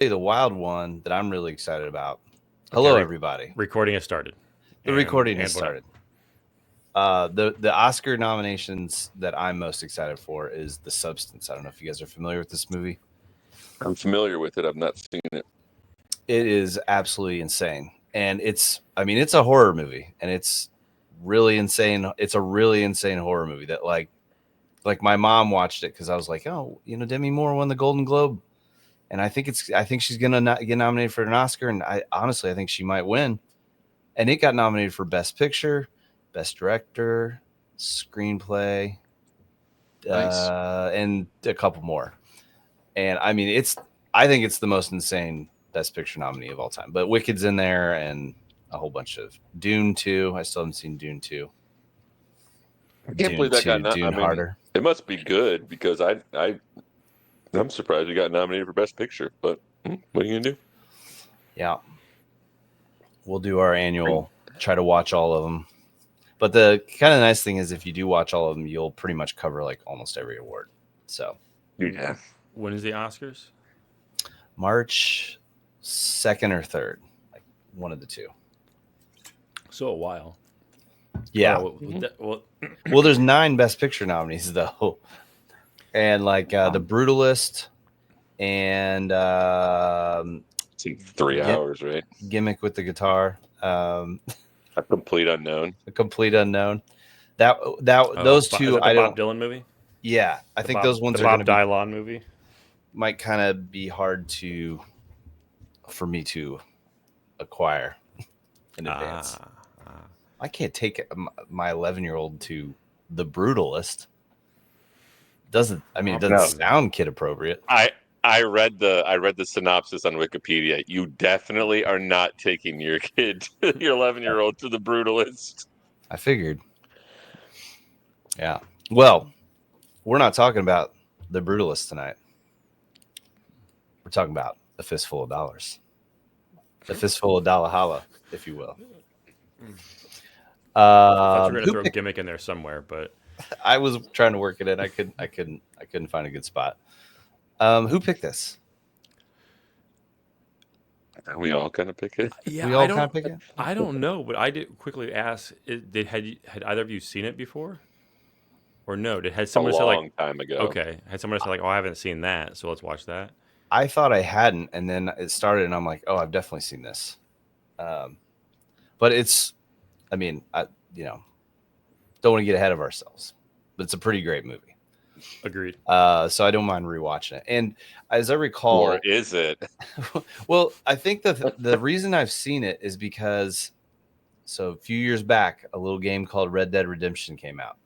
the wild one that I'm really excited about. Okay, Hello, everybody. recording has started. The recording has we're done. started. The Oscar nominations that I'm most excited for is The Substance. I don't know if you guys are familiar with this movie. I'm familiar with it. I've not seen it. It is absolutely insane, and it's a horror movie, and it's really insane. It's a really insane horror movie that like my mom watched it because I was like, oh, Demi Moore won the Golden Globe, and I think she's gonna get nominated for an Oscar, and I honestly think she might win. And it got nominated for Best Picture, Best Director, Screenplay, Nice. and a couple more. And I think it's the most insane Best Picture nominee of all time. But Wicked's in there, and a whole bunch of Dune 2. I still haven't seen Dune 2. I can't believe that got Dune Harder. It must be good because I'm surprised we got nominated for Best Picture. But what are you gonna do? Yeah, we'll do our annual. Try to watch all of them. But the kind of nice thing is, if you do watch all of them, you'll pretty much cover like almost every award. So yeah. When is the Oscars? March 2nd or 3rd, like one of the two. So a while. Yeah. Well, there's 9 Best Picture nominees though, and like The Brutalist and It's like 3 hours, right? Gimmick with the Guitar. A Complete Unknown. A Complete Unknown. Those two. Is that the Bob Dylan movie? Yeah, I think those ones the are Bob Dylan movie. Might kind of be hard for me to acquire in advance. I can't take my 11-year-old to The Brutalist. It doesn't sound kid appropriate. I read the synopsis on Wikipedia. You definitely are not taking your kid, your 11-year-old, to The Brutalist. I figured. Yeah. Well, we're not talking about The Brutalist tonight. We're talking about A Fistful of Dollars. A Fistful of Dollar Holla, if you will. I thought you were gonna throw Gimmick in there somewhere, but I was trying to work it in. I couldn't find a good spot. Who picked this? We all kind of pick it. Yeah, we all kind of pick it. I don't know, but I did quickly ask: had either of you seen it before, or no? Had someone said like a long time ago? Okay, had someone said like, "Oh, I haven't seen that, so let's watch that." I thought I hadn't, and then it started, and I'm like, "Oh, I've definitely seen this." But it's, I don't want to get ahead of ourselves, but it's a pretty great movie. Agreed. So I don't mind rewatching it. And as I recall, or is it? Well, I think the reason I've seen it is because, so a few years back, a little game called Red Dead Redemption came out,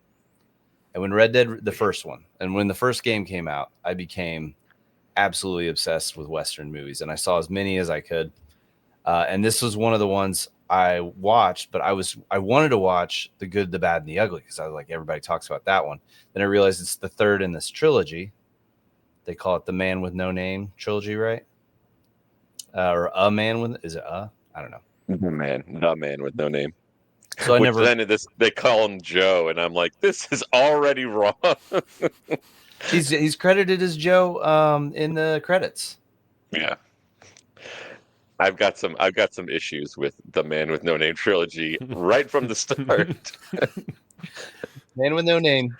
and when the first game came out, I became absolutely obsessed with Western movies, and I saw as many as I could. And this was one of the ones I watched, but I wanted to watch The Good, the Bad, and the Ugly because I was like, everybody talks about that one. Then I realized it's the third in this trilogy. They call it the Man with No Name trilogy, right? Or A Man with, is it I don't know. The Man with No Name. So they call him Joe, and I'm like, this is already wrong. He's credited as Joe in the credits. Yeah. I've got some issues with the Man with No Name trilogy right from the start. Man with No Name.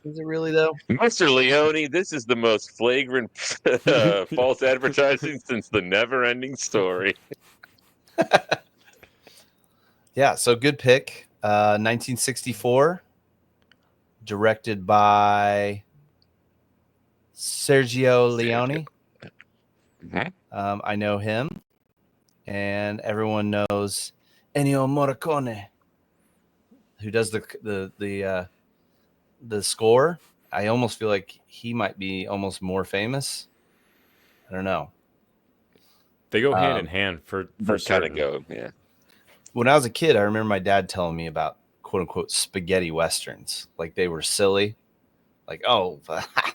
Is it really though? Mr. Leone, this is the most flagrant false advertising since the never-ending story. Yeah, so good pick. 1964, directed by Sergio Leone. Mm-hmm. I know him, and everyone knows Ennio Morricone, who does the score. I almost feel like he might be almost more famous. I don't know. They go hand in hand for certain. Yeah. When I was a kid, I remember my dad telling me about quote unquote spaghetti westerns. Like they were silly. Like, oh,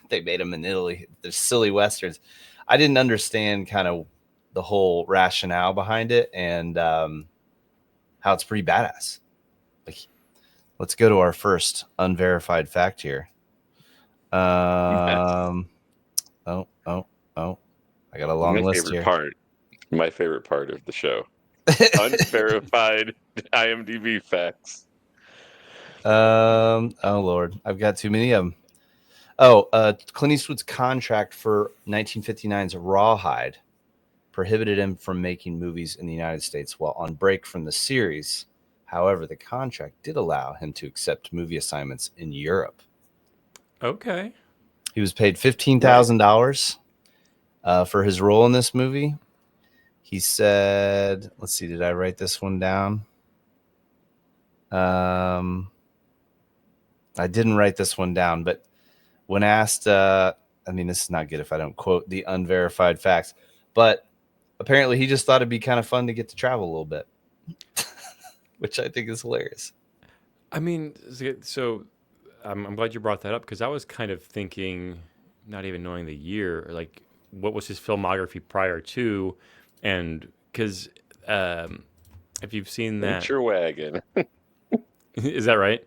they made them in Italy. They're silly westerns. I didn't understand kind of the whole rationale behind it and how it's pretty badass. Like, let's go to our first unverified fact here. I I got a long list here. My favorite part of the show. Unverified IMDb facts. Oh Lord, I've got too many of them. Oh, Clint Eastwood's contract for 1959's Rawhide prohibited him from making movies in the United States while on break from the series. However, the contract did allow him to accept movie assignments in Europe. Okay. He was paid $15,000 for his role in this movie. He said, let's see, did I write this one down? I didn't write this one down, but when asked, I mean, this is not good if I don't quote the unverified facts, but apparently he just thought it'd be kind of fun to get to travel a little bit, which I think is hilarious. I mean, so I'm glad you brought that up because I was kind of thinking, not even knowing the year, like what was his filmography prior to, and because if you've seen that, Nature Wagon. is that right?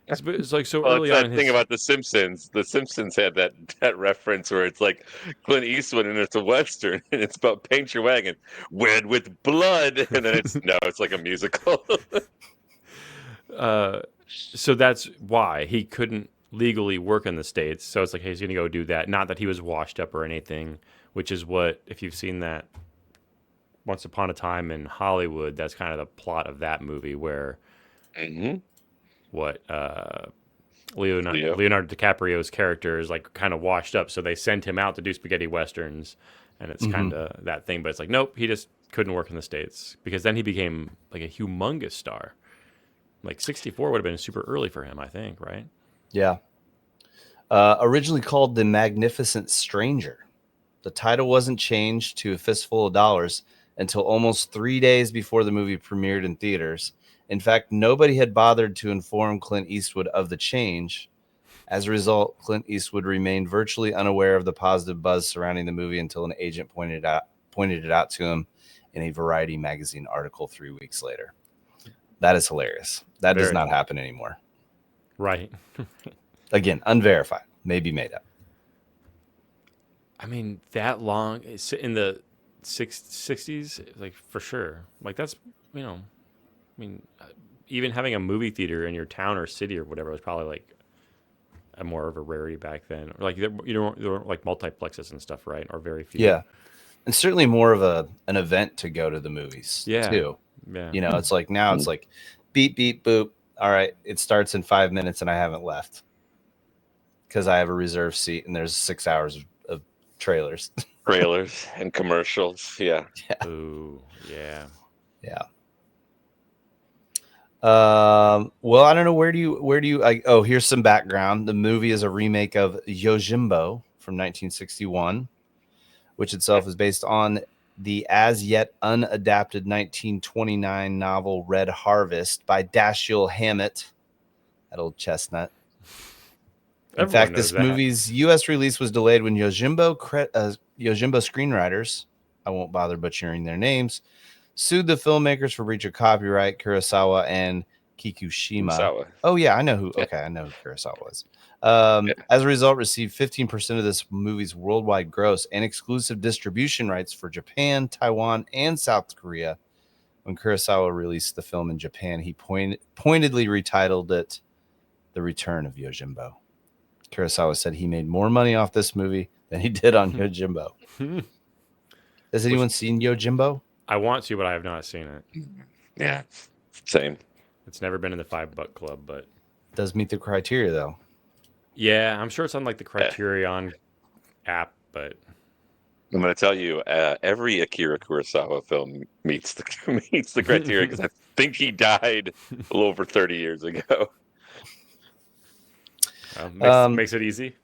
It's like so Well, early it's on that in thing his. about The Simpsons. The Simpsons had that reference where it's like Clint Eastwood and it's a Western and it's about paint your wagon, wed with blood. And then it's like a musical. So that's why he couldn't legally work in the States. So it's like, hey, he's going to go do that. Not that he was washed up or anything, which is what, if you've seen that Once Upon a Time in Hollywood, that's kind of the plot of that movie where Leonardo DiCaprio's character is like kind of washed up. So they sent him out to do spaghetti westerns. And it's kind of that thing. But it's like, nope, he just couldn't work in the States because then he became like a humongous star. Like 64 would have been super early for him, I think, right? Yeah. Originally called The Magnificent Stranger, the title wasn't changed to A Fistful of Dollars until almost 3 days before the movie premiered in theaters. In fact, nobody had bothered to inform Clint Eastwood of the change. As a result, Clint Eastwood remained virtually unaware of the positive buzz surrounding the movie until an agent pointed it out to him in a Variety magazine article 3 weeks later. That is hilarious. That does not happen anymore. Right. Again, unverified. Maybe made up. I mean, that long in the 60s, like for sure. Like that's, I mean, even having a movie theater in your town or city or whatever was probably like a more of a rarity back then. Or like there weren't like multiplexes and stuff, right? Or very few. Yeah. And certainly more of an event to go to the movies too. Yeah. It's like now it's like beep, beep, boop. All right. It starts in 5 minutes and I haven't left because I have a reserved seat and there's 6 hours of trailers. Trailers and commercials. Yeah. Ooh, yeah. Yeah. Well, I don't know. Where do you, here's some background. The movie is a remake of Yojimbo from 1961, which itself is based on the as yet unadapted 1929 novel Red Harvest by Dashiell Hammett, that old chestnut. In fact, this movie's U.S. release was delayed when Yojimbo screenwriters, I won't bother butchering their names, sued the filmmakers for breach of copyright. Kurosawa and Kikushima. Oh yeah, I know who. Okay, I know who Kurosawa was. As a result, received 15% of this movie's worldwide gross and exclusive distribution rights for Japan, Taiwan, and South Korea. When Kurosawa released the film in Japan, he pointedly retitled it "The Return of Yojimbo." Kurosawa said he made more money off this movie than he did on Yojimbo. Has anyone seen Yojimbo? I want to, but I have not seen it. Yeah, same. It's never been in the $5 club, but it does meet the criteria though. Yeah, I'm sure it's on like the Criterion app, but I'm going to tell you, every Akira Kurosawa film meets the criteria because I think he died a little over 30 years ago. Makes it easy.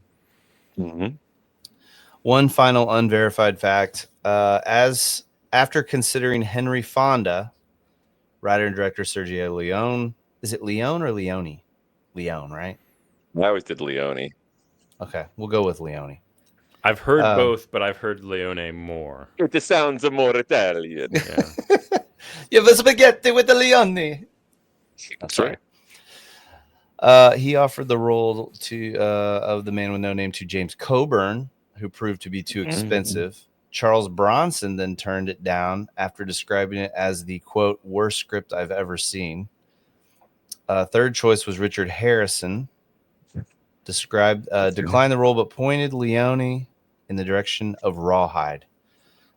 Mm-hmm. One final unverified fact: as after considering Henry Fonda, writer and director Sergio Leone, is it Leone or Leone? Leone, right? I always did Leone. Okay, we'll go with Leone. I've heard both, but I've heard Leone more. It sounds more Italian. Yeah. You have a spaghetti with the Leone. That's right. He offered the role of the man with no name to James Coburn, who proved to be too expensive. Charles Bronson then turned it down after describing it as the, quote, worst script I've ever seen. Third choice was Richard Harrison. Declined the role, but pointed Leone in the direction of Rawhide.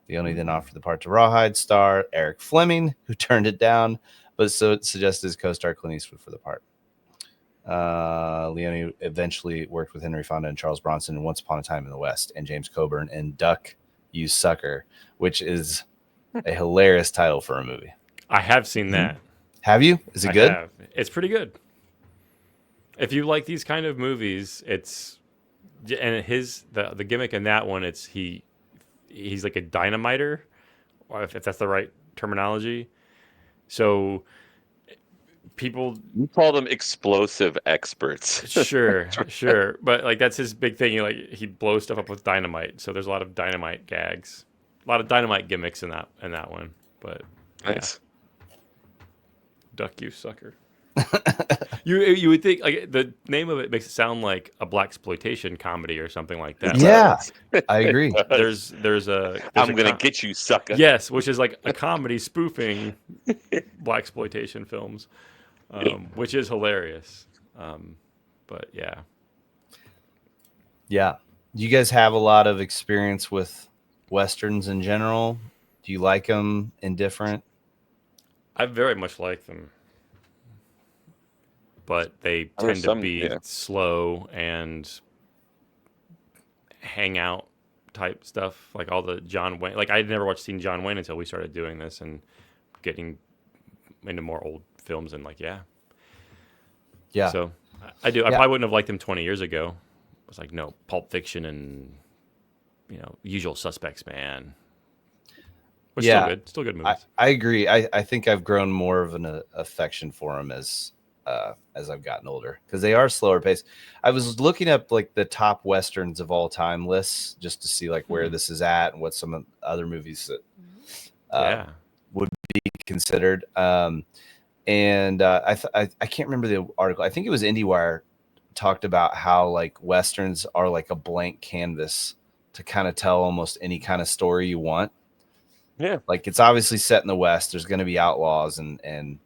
Leone then offered the part to Rawhide star Eric Fleming, who turned it down, but so suggested his co-star Clint Eastwood for the part. Leone eventually worked with Henry Fonda and Charles Bronson in Once Upon a Time in the West and James Coburn in Duck, You Sucker, which is a hilarious title for a movie. I have seen that. Have you? Is it good? I have. It's pretty good. If you like these kind of movies, it's and the gimmick in that one, it's he's like a dynamiter, or if that's the right terminology. So people You call them explosive experts. sure, but like that's his big thing. He blows stuff up with dynamite. So there's a lot of dynamite gags, a lot of dynamite gimmicks in that one. But Nice. Duck, you sucker. You would think like the name of it makes it sound like a blaxploitation comedy or something like that. Yeah, I agree. There's I'm gonna get you, sucker. Yes, which is like a comedy spoofing blaxploitation films, which is hilarious. But yeah. Yeah. Do you guys have a lot of experience with Westerns in general? Do you like them? Indifferent? I very much like them, but they tend to be slow and hangout type stuff, like all the John Wayne. Like I'd never seen John Wayne until we started doing this and getting into more old films and yeah. So I do. I probably wouldn't have liked them 20 years ago. It was like no Pulp Fiction and Usual Suspects, man. But still good movies. I agree. I think I've grown more of an affection for them as I've gotten older because they are slower paced. I was looking up like the top Westerns of all time lists just to see like where this is at and what some of the other movies that would be considered. I can't remember the article. I think it was IndieWire talked about how like Westerns are like a blank canvas to kind of tell almost any kind of story you want. Yeah. Like it's obviously set in the West. There's going to be outlaws and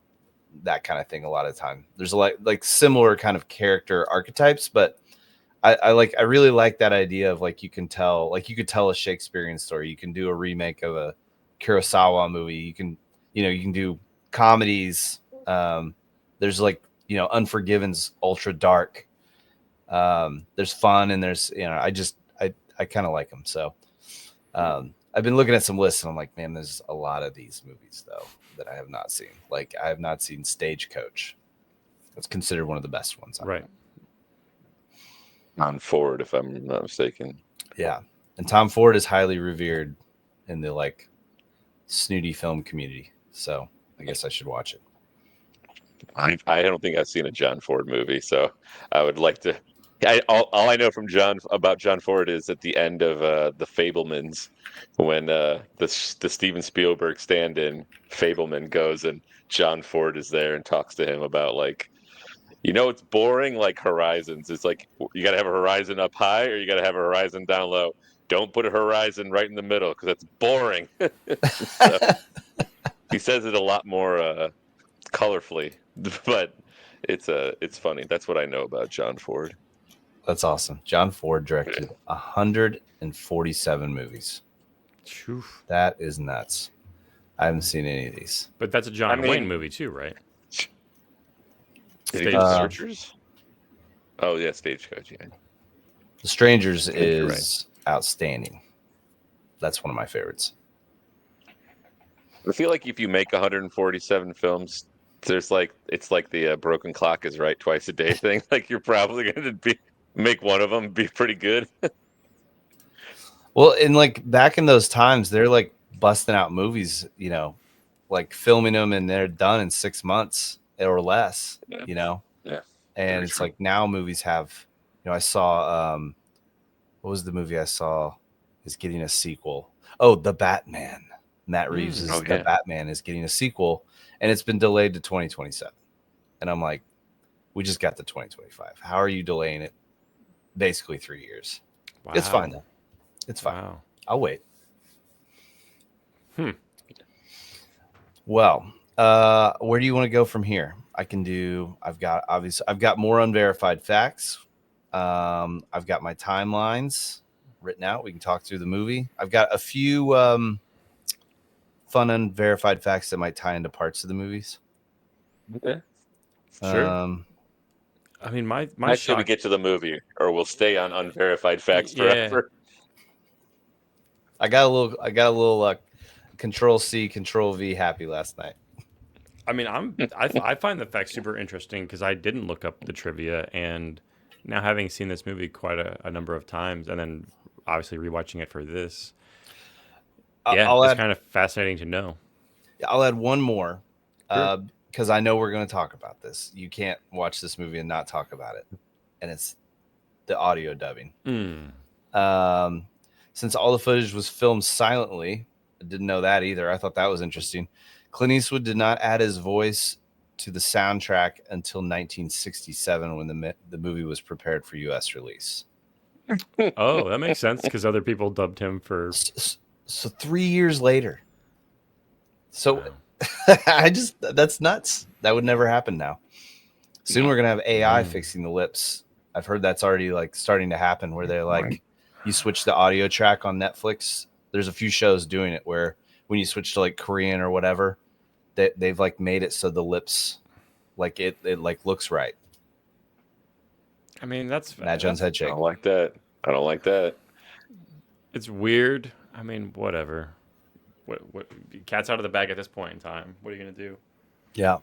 that kind of thing. A lot of time there's like similar kind of character archetypes, but I really like that idea of like, you could tell a Shakespearean story. You can do a remake of a Kurosawa movie. You can do comedies. There's like, Unforgiven's ultra dark. There's fun and there's, I kind of like them. So, I've been looking at some lists and I'm like, man, there's a lot of these movies though that I have not seen. Like I have not seen Stagecoach. That's considered one of the best ones. Right. Tom Ford, if I'm not mistaken. Yeah. And Tom Ford is highly revered in the like snooty film community. So I guess I should watch it. I don't think I've seen a John Ford movie, so I would like to. All I know from about John Ford is at the end of The Fabelmans, when the Steven Spielberg stand-in Fabelman goes and John Ford is there and talks to him about like, it's boring like horizons. It's like you got to have a horizon up high or you got to have a horizon down low. Don't put a horizon right in the middle because that's boring. So, he says it a lot more colorfully, but it's funny. That's what I know about John Ford. That's awesome. John Ford directed 147 movies. That is nuts. I haven't seen any of these. But that's a John Wayne movie too, right? Did he do Searchers? Oh yeah, Stagecoach. Yeah. The Strangers is outstanding. That's one of my favorites. I feel like if you make 147 films, it's like the broken clock is right twice a day thing. Like you're probably going to make one of them be pretty good. Well, and like back in those times, they're like busting out movies, like filming them and they're done in 6 months or less, Yeah. And it's like now movies have, I saw, what was the movie I saw is getting a sequel? Oh, The Batman. Matt Reeves' The Batman is getting a sequel and it's been delayed to 2027. And I'm like, we just got to 2025. How are you delaying it? Basically 3 years. Wow. It's fine though. It's fine. Wow. I'll wait. Well, where do you want to go from here? I've got more unverified facts. I've got my timelines written out. We can talk through the movie. I've got a few fun unverified facts that might tie into parts of the movies. Okay. Sure. I mean, my Should we get to the movie, or we'll stay on unverified facts forever? I got a little Control C, Control V happy last night. I mean, I find the facts super interesting because I didn't look up the trivia, and now having seen this movie quite a number of times, and then obviously rewatching it for this, it's kind of fascinating to know. I'll add one more Sure. because I know we're going to talk about this. You can't watch this movie and not talk about it, and it's the audio dubbing. Since all the footage was filmed silently, I didn't know that either. I thought that was interesting. Clint Eastwood did not add his voice to the soundtrack until 1967 when the movie was prepared for U.S. release. Oh, that makes sense because other people dubbed him for. So 3 years later. So Wow. that's nuts. That would never happen now. Soon we're gonna have AI fixing the lips. I've heard that's already like starting to happen where they're like, you switch the audio track on Netflix. There's a few shows doing it where when you switch to like Korean or whatever, they've like made it so the lips like it like looks right. I mean, that's Matt Jones head shake. I don't like that. It's weird. I mean, whatever. What cat's out of the bag at this point in time. What are you gonna do? Yeah.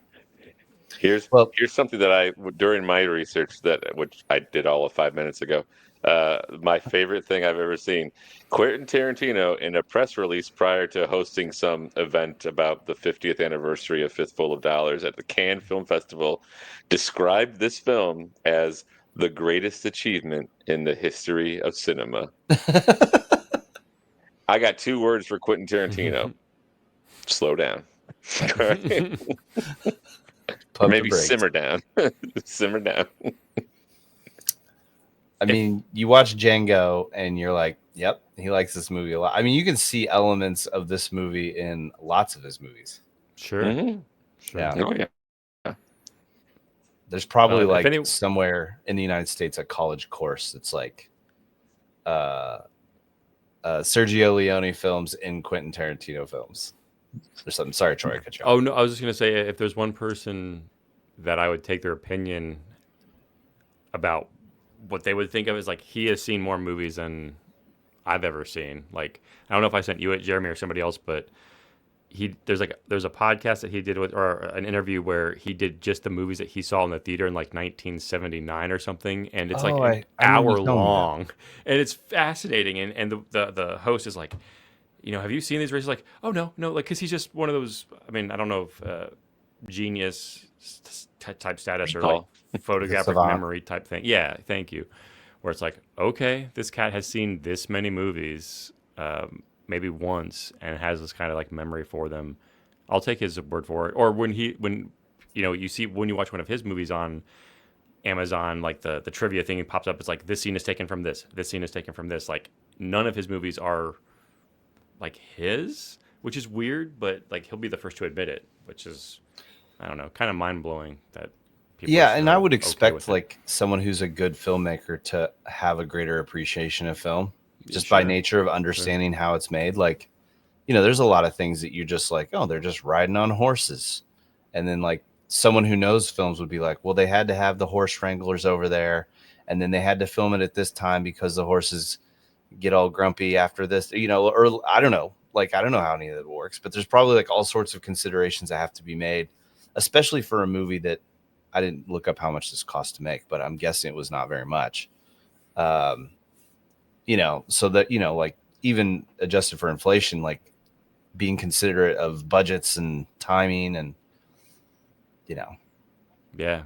Here's something that during my research which I did all of 5 minutes ago. My favorite thing I've ever seen: Quentin Tarantino, in a press release prior to hosting some event about the 50th anniversary of Fistful of Dollars at the Cannes Film Festival, described this film as the greatest achievement in the history of cinema. I got 2 words for Quentin Tarantino: slow down. Or maybe simmer down. Simmer down. I mean, you watch Django and you're like, yep, he likes this movie a lot. I mean, you can see elements of this movie in lots of his movies. Sure. Mm-hmm. Sure. Yeah. Oh, yeah. There's probably somewhere in the United States a college course that's like Sergio Leone films in Quentin Tarantino films or something. Sorry, Troy, I cut you off. Oh no, I was just gonna say if there's one person that I would take their opinion about what they would think of as like he has seen more movies than I've ever seen. Like I don't know if I sent you it, Jeremy, or somebody else, but there's a podcast that he did or an interview where he did just the movies that he saw in the theater in like 1979 or something, and it's like an hour long, and it's fascinating. And the host is like, have you seen these? He's like, oh no, like because he's just one of those. I mean, I don't know if genius type status or like photographic memory type thing. Yeah, thank you. Where it's like, okay, this cat has seen this many movies. Maybe once and has this kind of like memory for them. I'll take his word for it. Or when you watch one of his movies on Amazon, like the trivia thing pops up, it's like this scene is taken from this scene is taken from this. Like none of his movies are like his, which is weird, but like he'll be the first to admit it, which is, I don't know, kind of mind blowing that people. Yeah, and I would expect like someone who's a good filmmaker to have a greater appreciation of film. Just by nature of understanding how it's made. Like, there's a lot of things that you're just like, oh, they're just riding on horses. And then like someone who knows films would be like, well, they had to have the horse wranglers over there. And then they had to film it at this time because the horses get all grumpy after this, or I don't know. Like, I don't know how any of that works, but there's probably like all sorts of considerations that have to be made, especially for a movie that I didn't look up how much this cost to make, but I'm guessing it was not very much. So that, like even adjusted for inflation, like being considerate of budgets and timing and, Yeah.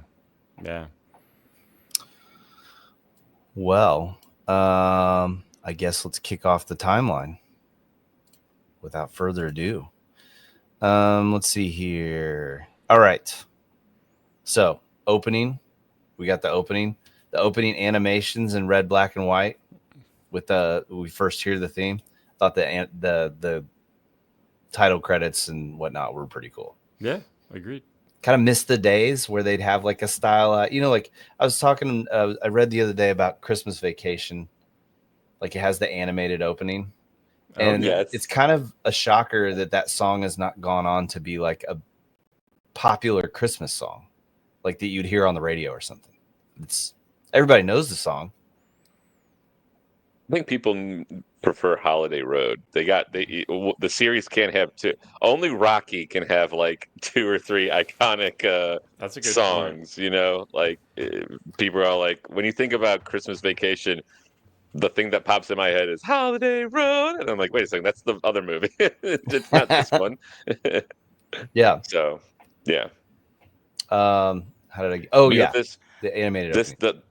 Well, I guess let's kick off the timeline without further ado. Let's see here. All right. So opening, we got the opening animations in red, black, and white. We first hear the theme. Thought the title credits and whatnot were pretty cool. Yeah, agreed. Kind of miss the days where they'd have like a style, like I was talking, I read the other day about Christmas Vacation. Like it has the animated opening. And it's kind of a shocker that song has not gone on to be like a popular Christmas song, like that you'd hear on the radio or something. It's everybody knows the song. I think people prefer Holiday Road. The series can't have two. Only Rocky can have like 2 or 3 iconic That's a good songs. point. Like people are like, when you think about Christmas Vacation, the thing that pops in my head is Holiday Road, and I'm like, wait a second, that's the other movie. It's not this one. Yeah. So, yeah. How did I? Oh yeah, This the animated this opening.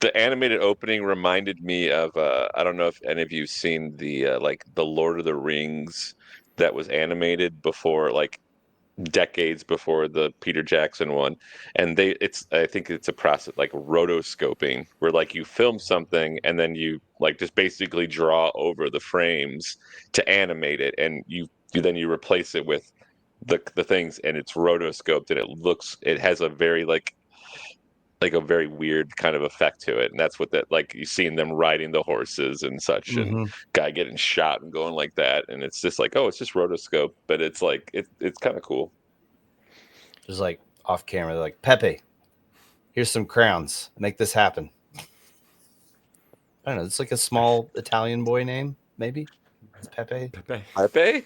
the animated opening reminded me of I don't know if any of you've seen the like the Lord of the Rings that was animated before, like decades before the Peter Jackson one. And I think it's a process like rotoscoping, where like you film something and then you like just basically draw over the frames to animate it, and you replace it with the things, and it's rotoscoped, and it has a very like a very weird kind of effect to it. And that's what that, like, you've seen them riding the horses and such, and guy getting shot and going like that, and it's just like, oh, it's just rotoscope, but it's like it's kind of cool. Just like off camera, they're like, Pepe, here's some crowns, make this happen. I don't know, it's like a small Italian boy name, maybe. It's Pepe. Pepe.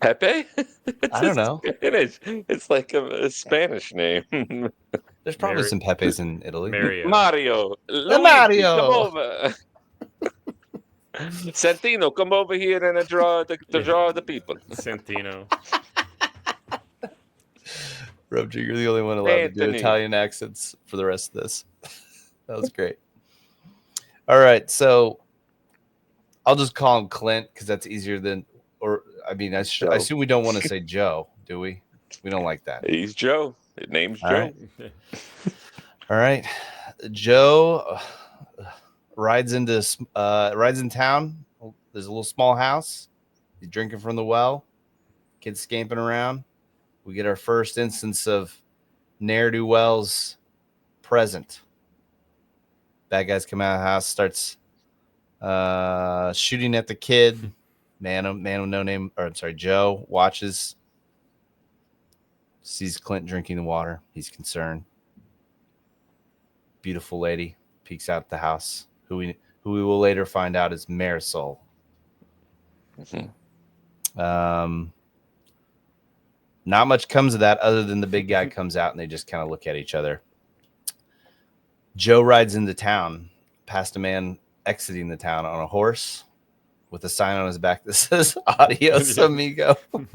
I don't know. Spanish. It's like a Spanish name. There's probably some Pepes in Italy. Mario, Luigi, Mario, come over. Santino, come over here and draw the people. Santino. Rob G, you're the only one allowed to do Italian accents for the rest of this. That was great. All right, so I'll just call him Clint because that's easier than, or I mean, I assume we don't want to say Joe, do we? We don't like that. He's Joe. His name's All Joe. Right. All right, Joe rides in town. There's a little small house. He's drinking from the well. Kids scamping around. We get our first instance of ne'er-do-wells present. Bad guys come out of the house, starts shooting at the kid. Man of no name, or I'm sorry, Joe watches, sees Clint drinking the water. He's concerned. Beautiful lady peeks out the house, who we will later find out is Marisol. Not much comes of that other than the big guy comes out and they just kind of look at each other. Joe rides into town past a man exiting the town on a horse with a sign on his back that says Adios, amigo. I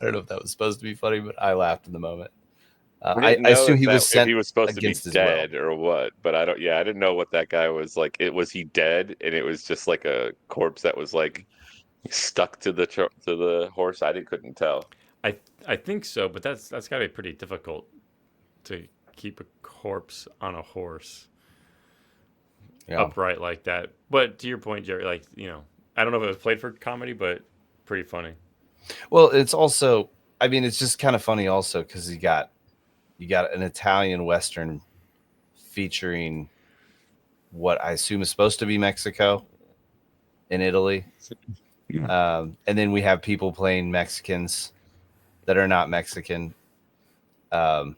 don't know if that was supposed to be funny, but I laughed in the moment. I assume he was sent if he was supposed to be dead will. or what, but I didn't know what that guy was like. Was he dead, and it was just like a corpse that was like stuck to the horse? I couldn't tell. I think so, but that's got to be pretty difficult to keep a corpse on a horse upright like that. But to your point, Jerry, like, I don't know if it was played for comedy, but pretty funny. Well, it's also, I mean, it's just kind of funny also because you got an Italian Western featuring what I assume is supposed to be Mexico in Italy. And then we have people playing Mexicans that are not Mexican. And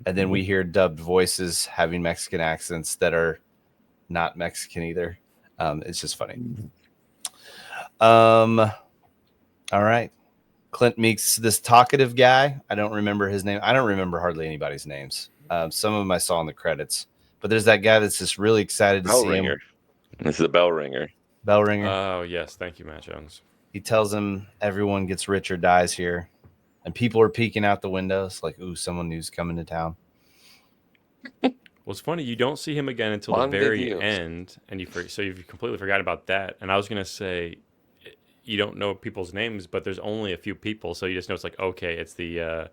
then we hear dubbed voices having Mexican accents that are not Mexican either. It's just funny. All right. Clint meets this talkative guy. I don't remember his name. I don't remember hardly anybody's names. Some of them I saw in the credits. But there's that guy that's just really excited to see him. This is a bell ringer. Bell ringer. Oh, yes. Thank you, Matt Jones. He tells him everyone gets rich or dies here. And people are peeking out the windows like, ooh, someone new's coming to town. Well, it's funny. You don't see him again until the very end. And so you've completely forgotten about that. And I was going to say, you don't know people's names, but there's only a few people. So you just know it's like, okay, it's the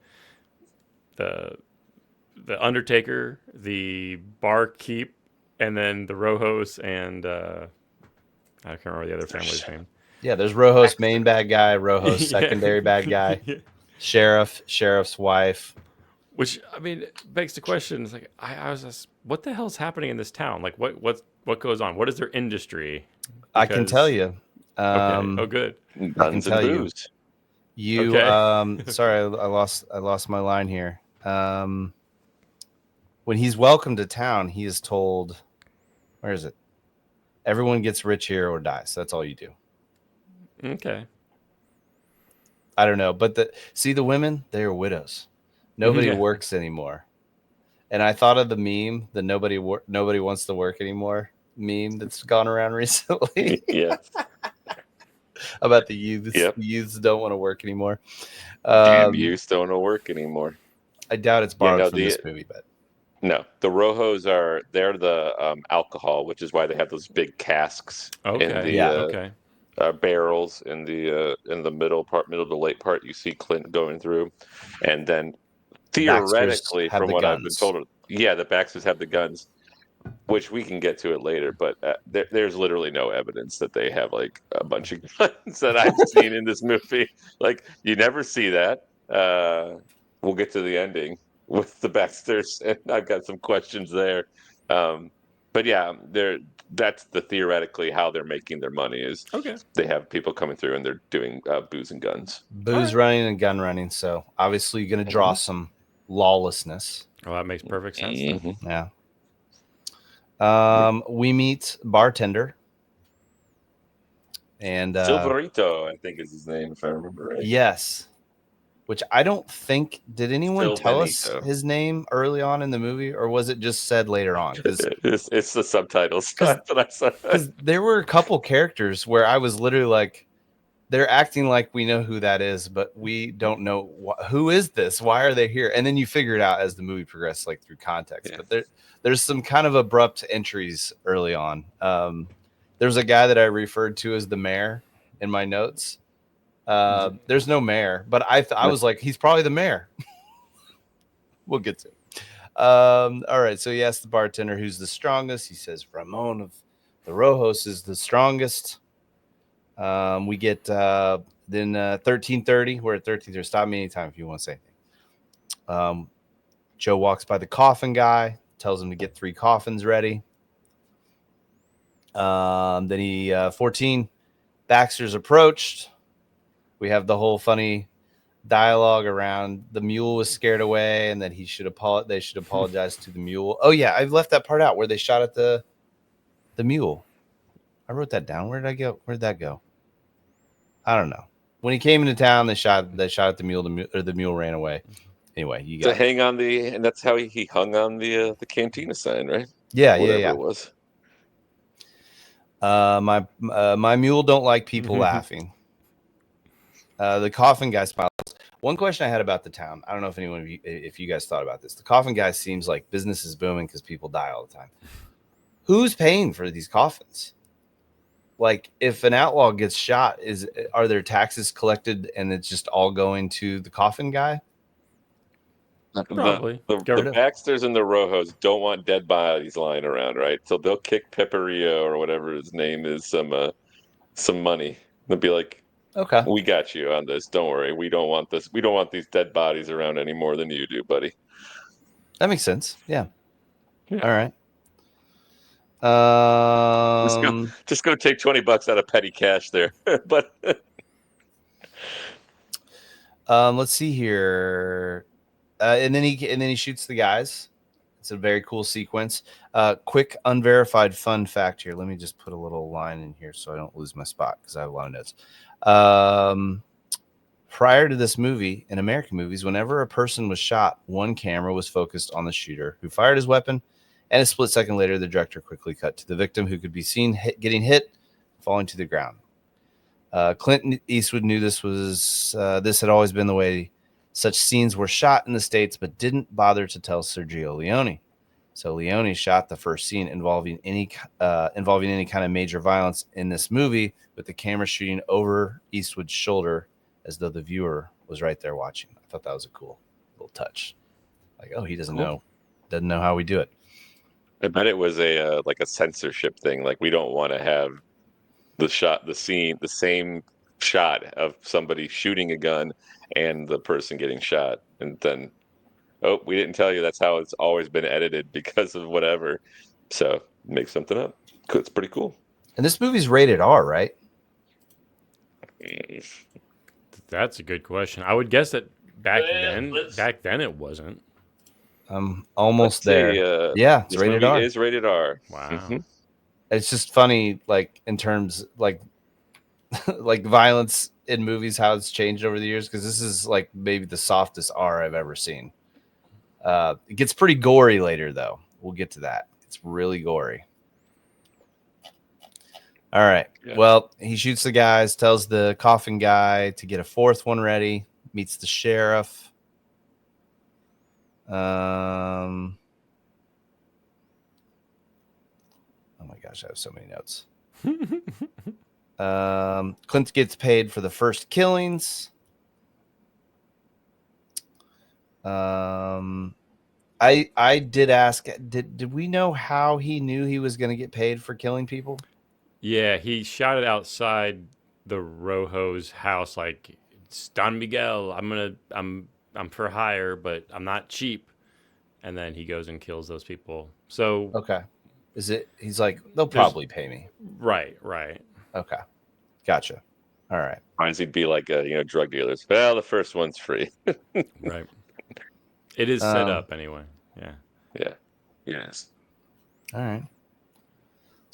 Undertaker, the barkeep, and then the Rojos, and I can't remember the other family's name. Yeah, there's Rojos main bad guy, Rojos secondary bad guy, Yeah. sheriff's wife. Which, I mean, begs the question. It's like I was just, what the hell's happening in this town? Like, what goes on? What is their industry? I can tell Because you. okay, oh good, I can Guns and tell you. booze. You okay. sorry, I lost my line here. When he's welcome to town, he is told, where is it? Everyone gets rich here or dies. That's all you do. Okay. I don't know, but the women, they are widows. Nobody Yeah. works anymore. And I thought of the meme, the nobody wants to work anymore meme that's gone around recently Yeah. about the youths. Yep. The youths don't want to work anymore. Damn youth don't want to work anymore. I doubt it's Yeah, borrowed no, from this movie, but no, the Rojos they're the alcohol, which is why they have those big casks in Okay. Yeah. Okay. barrels in the middle to late part. You see Clint going through, and then Baxters theoretically, have from the what I've been guns. told, yeah, the Baxters have the guns, which we can get to it later. But there's literally no evidence that they have like a bunch of guns that I've seen in this movie. Like you never see that. We'll get to the ending with the Baxters, and I've got some questions there. But yeah, that's the theoretically how they're making their money is Okay. they have people coming through and they're doing booze and guns. Booze right. running and gun running. So obviously you're going to draw some lawlessness. Well, that makes perfect sense then. Mhm. Yeah. We meet bartender. And Silverito, I think is his name, if I remember right. yes, which I don't think, did anyone Phil tell us Benito. his name early on in the movie, or was it just said later on? Because It's the subtitles. That's what I said. there were a couple characters where I was literally like, they're acting like we know who that is, but we don't know who is this? Why are they here? And then you figure it out as the movie progresses, like through context. Yeah. But there's some kind of abrupt entries early on. There's a guy that I referred to as the mayor in my notes. There's no mayor, but I was like, he's probably the mayor. We'll get to it. All right. So he asks the bartender who's the strongest. He says Ramon of the Rojos is the strongest. We get then 13:30. We're at 13:30. Stop me anytime if you want to say anything. Joe walks by the coffin guy, tells him to get 3 coffins ready. Then he 14. Baxter's approached. We have the whole funny dialogue around the mule was scared away and that they should apologize to the mule. Oh yeah, I left that part out where they shot at the mule. I wrote that down. Where did I go? Where did that go? I don't know. When he came into town, they shot at the mule. The mule ran away. Anyway, you got to hang on and that's how he hung on the cantina sign, right? Yeah. It was. My mule don't like people laughing. The coffin guy smiles. One question I had about the town, I don't know if you guys thought about this. The coffin guy seems like business is booming because people die all the time. Who's paying for these coffins? Like, if an outlaw gets shot, are there taxes collected and it's just all going to the coffin guy? Probably. The Baxters and the Rojos don't want dead bodies lying around, right? So they'll kick Pepperillo or whatever his name is some money. They'll be like, Okay, we got you on this. Don't worry. We don't want this. We don't want these dead bodies around any more than you do, buddy. that makes sense. Yeah. Yeah. All right. Just go take $20 out of petty cash there. But let's see here. And then he shoots the guys. It's a very cool sequence. Quick unverified fun fact here. Let me just put a little line in here so I don't lose my spot because I have a lot of notes. Prior to this movie, in American movies, whenever a person was shot, one camera was focused on the shooter who fired his weapon, and a split second later, the director quickly cut to the victim who could be seen getting hit, falling to the ground. Clint Eastwood knew this had always been the way such scenes were shot in the States, but didn't bother to tell Sergio Leone. So Leone shot the first scene involving any kind of major violence in this movie with the camera shooting over Eastwood's shoulder as though the viewer was right there watching. I thought that was a cool little touch. Like, oh, he doesn't know how we do it. I bet it was a like a censorship thing. Like we don't want to have the scene, the same shot of somebody shooting a gun and the person getting shot, and then oh, we didn't tell you that's how it's always been edited because of whatever. So make something up. It's pretty cool. And this movie's rated R, right? That's a good question. I would guess that back Let's then it wasn't. I'm almost say there. Yeah, it's this rated movie R. is rated R. Wow. It's just funny, like in terms like like violence in movies, how it's changed over the years. Because this is like maybe the softest R I've ever seen. It gets pretty gory later, though. We'll get to that. It's really gory. All right. Yeah. Well, he shoots the guys, tells the coffin guy to get a fourth one ready, meets the sheriff. Oh my gosh, I have so many notes. Clint gets paid for the first killings. I did ask, did we know how he knew he was going to get paid for killing people? Yeah, he shouted outside the Rojo's house like, "It's Don Miguel. I'm for hire, but I'm not cheap." And then he goes and kills those people. So Okay. He's like, they'll There's- probably pay me. right. Okay. Gotcha. All right. Reminds he'd be like drug dealers. Well, the first one's free. Right. It is set up anyway. Yeah. Yeah. Yes. All right.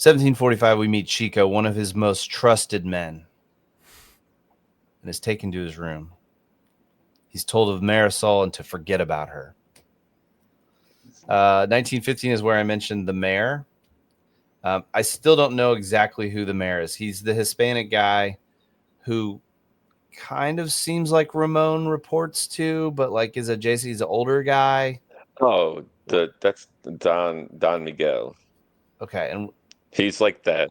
1745, we meet Chico, one of his most trusted men, and is taken to his room. He's told of Marisol and to forget about her. 1915 is where I mentioned the mayor. I still don't know exactly who the mayor is. He's the Hispanic guy who kind of seems like Ramon reports to, but like is a JC. He's an older guy. Oh, that's Don Miguel. Okay, and He's like that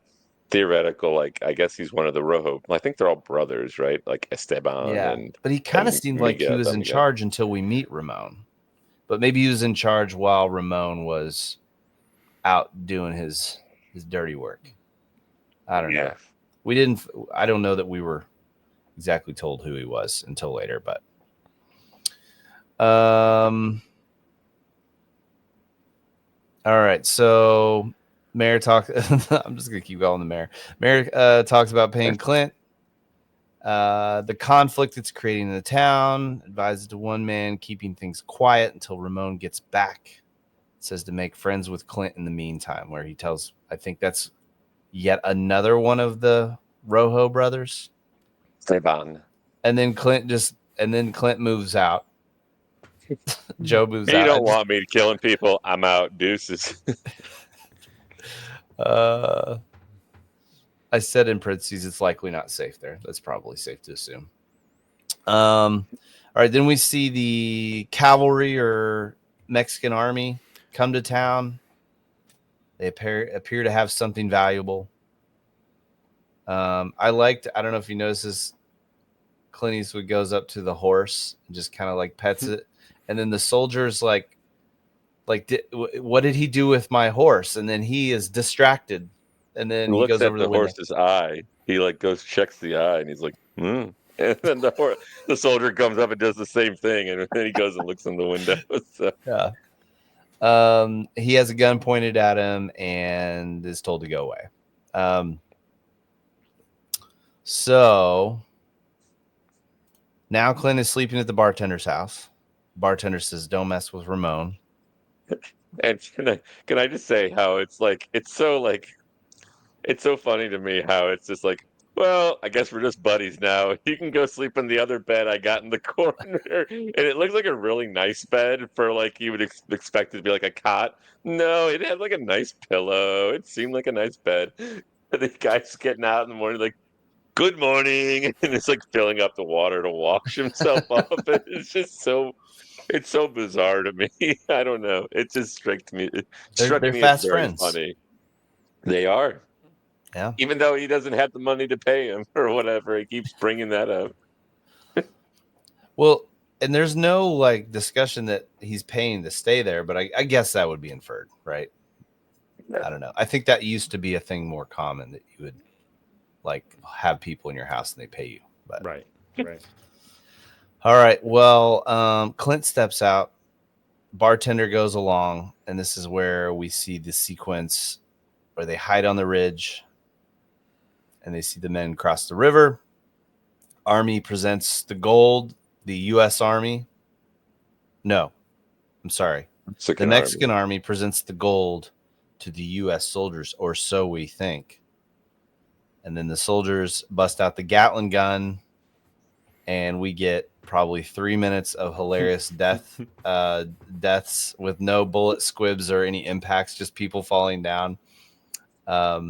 theoretical, like I guess he's one of the Rojo. I think they're all brothers, right? Like Esteban yeah, and but he kind of and seemed like he was Don in Miguel. charge until we meet Ramon. But maybe he was in charge while Ramon was out doing his dirty work. I don't know. I don't know that we were exactly told who he was until later, but all right. So Mayor talk. I'm just gonna keep calling the mayor. Mayor talks about paying Clint. The conflict it's creating in the town, advises to one man keeping things quiet until Ramon gets back. It says to make friends with Clint in the meantime, where he tells, I think that's yet another one of the Rojo brothers. Esteban. And then Clint moves out. Joe moves You out. don't want me killing people. I'm out. Deuces. I said in parentheses, it's likely not safe there. That's probably safe to assume. All right, then we see the cavalry or Mexican army come to town. They appear to have something valuable. I don't know if you noticed this, Clint Eastwood goes up to the horse and just kind of like pets it. And then the soldier's like, what did he do with my horse? And then he is distracted. And then he looks goes at over the the window. horse's eye. He like goes checks the eye, and he's like, And then the soldier comes up and does the same thing, and then he goes and looks in the window. So. Yeah. He has a gun pointed at him and is told to go away. So now Clint is sleeping at the bartender's house. Bartender says, "Don't mess with Ramon." And can I just say how it's so funny to me how it's just like, well, I guess we're just buddies now. You can go sleep in the other bed I got in the corner, and it looks like a really nice bed for like you would expect it to be like a cot. No, it had like a nice pillow. It seemed like a nice bed. And the guy's getting out in the morning like, "Good morning," and it's like filling up the water to wash himself off. It's so bizarre to me. I don't know. It just struck They're me as fast very friends. funny. They are. Yeah. Even though he doesn't have the money to pay him or whatever, he keeps bringing that up. Well, and there's no like discussion that he's paying to stay there, but I guess that would be inferred, right? I don't know. I think that used to be a thing more common that you would like have people in your house and they pay you. But Right. all right. Well, Clint steps out. Bartender goes along, and this is where we see the sequence where they hide on the ridge, and they see the men cross the river. Army presents the gold. The U.S. Army. No, I'm sorry. The Mexican Army presents the gold to the U.S. soldiers, or so we think. And then the soldiers bust out the Gatling gun, and we get probably 3 minutes of hilarious deaths with no bullet squibs or any impacts, just people falling down. I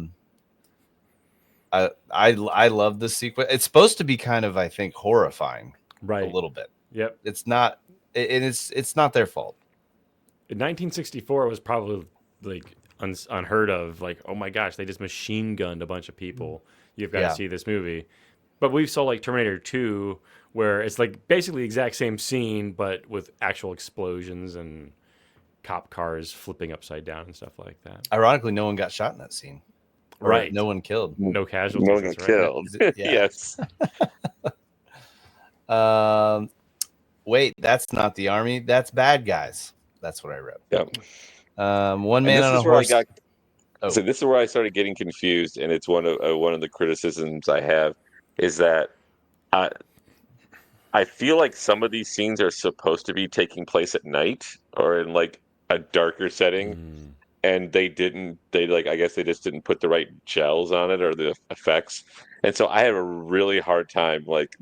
love this sequence. It's supposed to be kind of, I think, horrifying, Right. a little bit. Yep. It's not. It's not their fault. In 1964, it was probably like unheard of. Like, oh my gosh, they just machine gunned a bunch of people. You've got to see this movie. But we saw like Terminator 2, where it's like basically the exact same scene, but with actual explosions and cop cars flipping upside down and stuff like that. Ironically, no one got shot in that scene. Right. No one killed. No casualties. No one got killed. Yes. Wait, that's not the Army. That's bad guys. That's what I wrote. Yep. One man on a horse. So this is where I started getting confused, and it's one of the criticisms I have is that I feel like some of these scenes are supposed to be taking place at night or in like a darker setting, and they like I guess they just didn't put the right gels on it or the effects, and so I have a really hard time. Like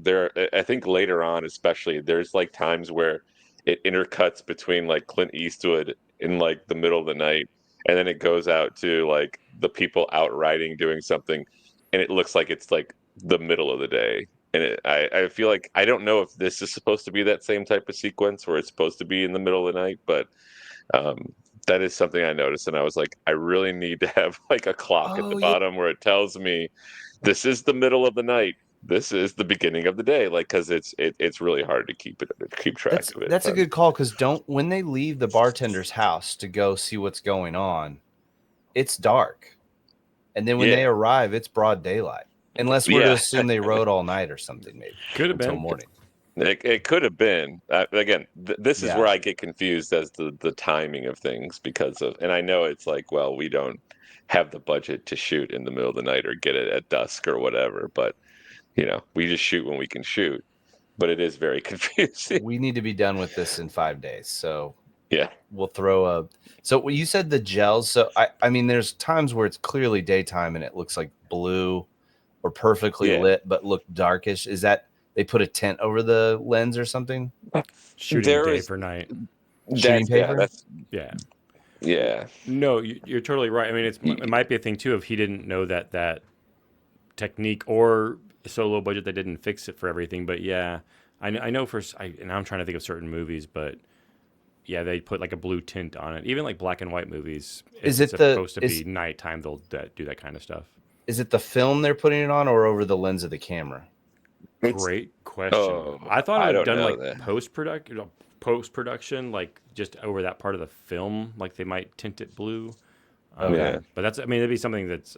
I think later on, especially, there's like times where it intercuts between like Clint Eastwood in like the middle of the night, and then it goes out to like the people out riding doing something, and it looks like it's like the middle of the day. And I feel like I don't know if this is supposed to be that same type of sequence where it's supposed to be in the middle of the night, but that is something I noticed, and I was like, I really need to have like a clock at the bottom where it tells me this is the middle of the night, this is the beginning of the day, like because it's really hard to keep track of it. That's a good call, because when they leave the bartender's house to go see what's going on, it's dark, and then when they arrive, it's broad daylight. Unless we're to assume they rode all night or something, maybe could have been until morning. It could have been. Again, this is where I get confused as the timing of things because of, and I know it's like, well, we don't have the budget to shoot in the middle of the night or get it at dusk or whatever, but we just shoot when we can shoot. But it is very confusing. We need to be done with this in 5 days, so yeah, we'll throw a. So when you said the gels, so I mean, there's times where it's clearly daytime and it looks like blue or perfectly lit, but look darkish. Is that they put a tent over the lens or something? Shooting day for night. Shooting paper? Yeah. No, you're totally right. I mean, it might be a thing too if he didn't know that technique, or so low budget they didn't fix it for everything. But yeah, I know and I'm trying to think of certain movies, but yeah, they put like a blue tint on it. Even like black and white movies, if it's supposed to be nighttime, they'll do that kind of stuff. Is it the film they're putting it on, or over the lens of the camera? Great question. I thought it had done like post production, like just over that part of the film, like they might tint it blue. But that'd be something that's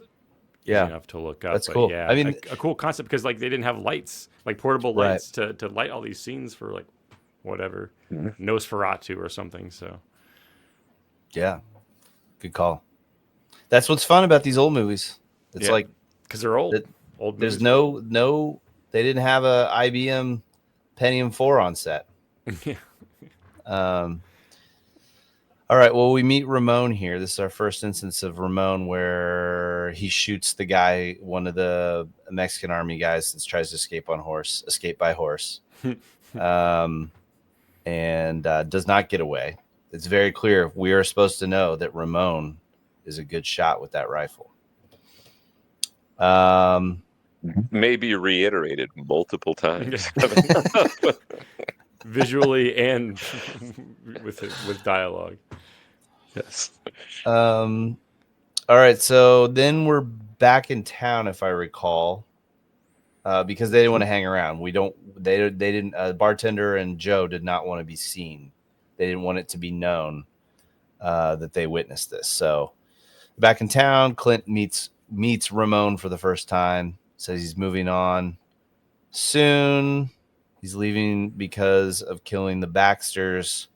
easy enough to look up. That's cool. Yeah, I mean, a cool concept, because like they didn't have lights, like portable lights to light all these scenes for like whatever Nosferatu or something. So yeah, good call. That's what's fun about these old movies. It's like because they're old. There's no. They didn't have a IBM Pentium 4 on set. All right. Well, we meet Ramon here. This is our first instance of Ramon where he shoots the guy, one of the Mexican Army guys that tries to escape by horse, and does not get away. It's very clear. We are supposed to know that Ramon is a good shot with that rifle. Maybe reiterated multiple times. Visually and with dialogue. Yes. All right, so then we're back in town, if I recall, because they didn't want to hang around. They didn't. Bartender and Joe did not want to be seen. They didn't want it to be known that they witnessed this. So back in town, Clint meets Ramon for the first time. says he's moving on soon. He's leaving because of killing the Baxters.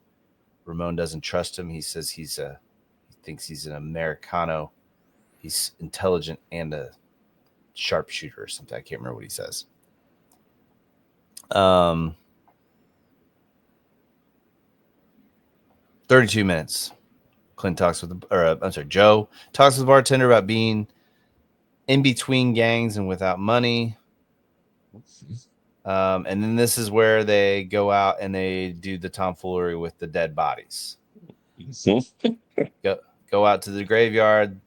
Ramon doesn't trust him. He says he thinks he's an Americano. He's intelligent and a sharpshooter or something. I can't remember what he says. 32 minutes. Clint talks with Joe talks with the bartender about being in between gangs and without money. And then this is where they go out and they do the tomfoolery with the dead bodies. Go out to the graveyard.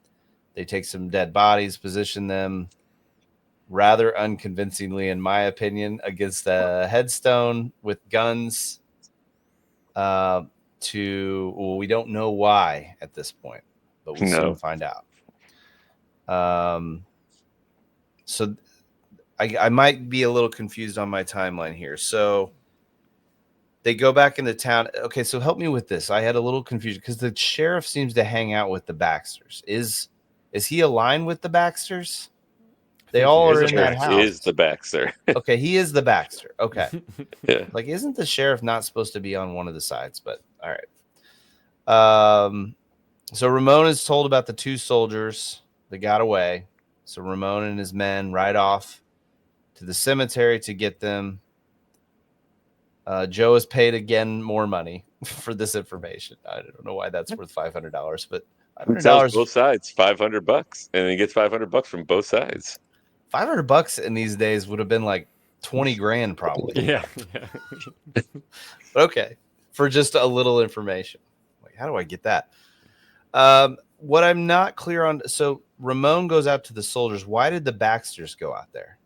They take some dead bodies, position them rather unconvincingly, in my opinion, against a headstone with guns. We don't know why at this point, but we'll soon find out. So I might be a little confused on my timeline here. So they go back into town. Okay, so help me with this. I had a little confusion because the sheriff seems to hang out with the Baxters. Is he aligned with the Baxters? They all are in that house. He is the Baxter. Okay, he is the Baxter. Okay. Yeah. Like, isn't the sheriff not supposed to be on one of the sides? But all right. So Ramon is told about the two soldiers that got away. So Ramon and his men ride off to the cemetery to get them. Joe is paid again more money for this information. I don't know why that's worth $500, but $500 both sides, $500, and he gets $500 from both sides. $500 in these days would have been like 20 grand probably. Yeah. Okay, for just a little information. Like, how do I get that? What I'm not clear on. So Ramon goes out to the soldiers. Why did the Baxters go out there?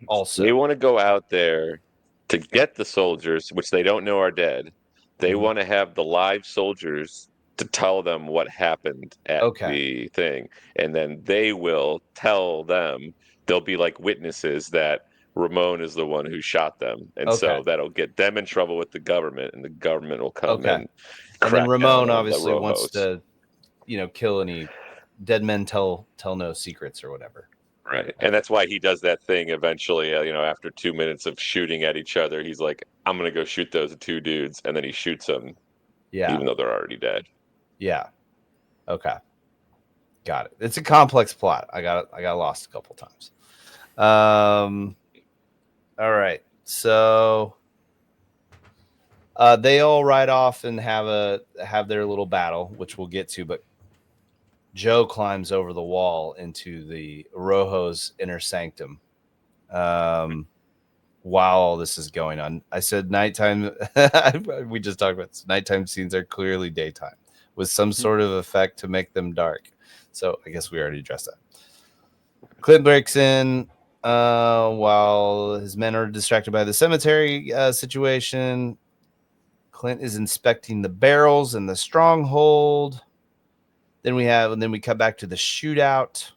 Also, they want to go out there to get the soldiers, which they don't know are dead. They want to have the live soldiers to tell them what happened at the thing, and then they will tell them. They'll be like witnesses that Ramon is the one who shot them, and so that'll get them in trouble with the government, and the government will come and then Ramon obviously wants to, kill any dead men, tell no secrets or whatever. Right, and that's why he does that thing eventually. After 2 minutes of shooting at each other, he's like, "I'm gonna go shoot those two dudes," and then he shoots them, even though they're already dead. Yeah. Okay. Got it. It's a complex plot. I got lost a couple times. All right. So they all ride off and have their little battle, which we'll get to, but Joe climbs over the wall into the Rojo's inner sanctum while all this is going on. I said nighttime. We just talked about this. Nighttime scenes are clearly daytime with some sort of effect to make them dark. So I guess we already addressed that. Clint breaks in while his men are distracted by the cemetery situation. Clint is inspecting the barrels in the stronghold. Then we cut back to the shootout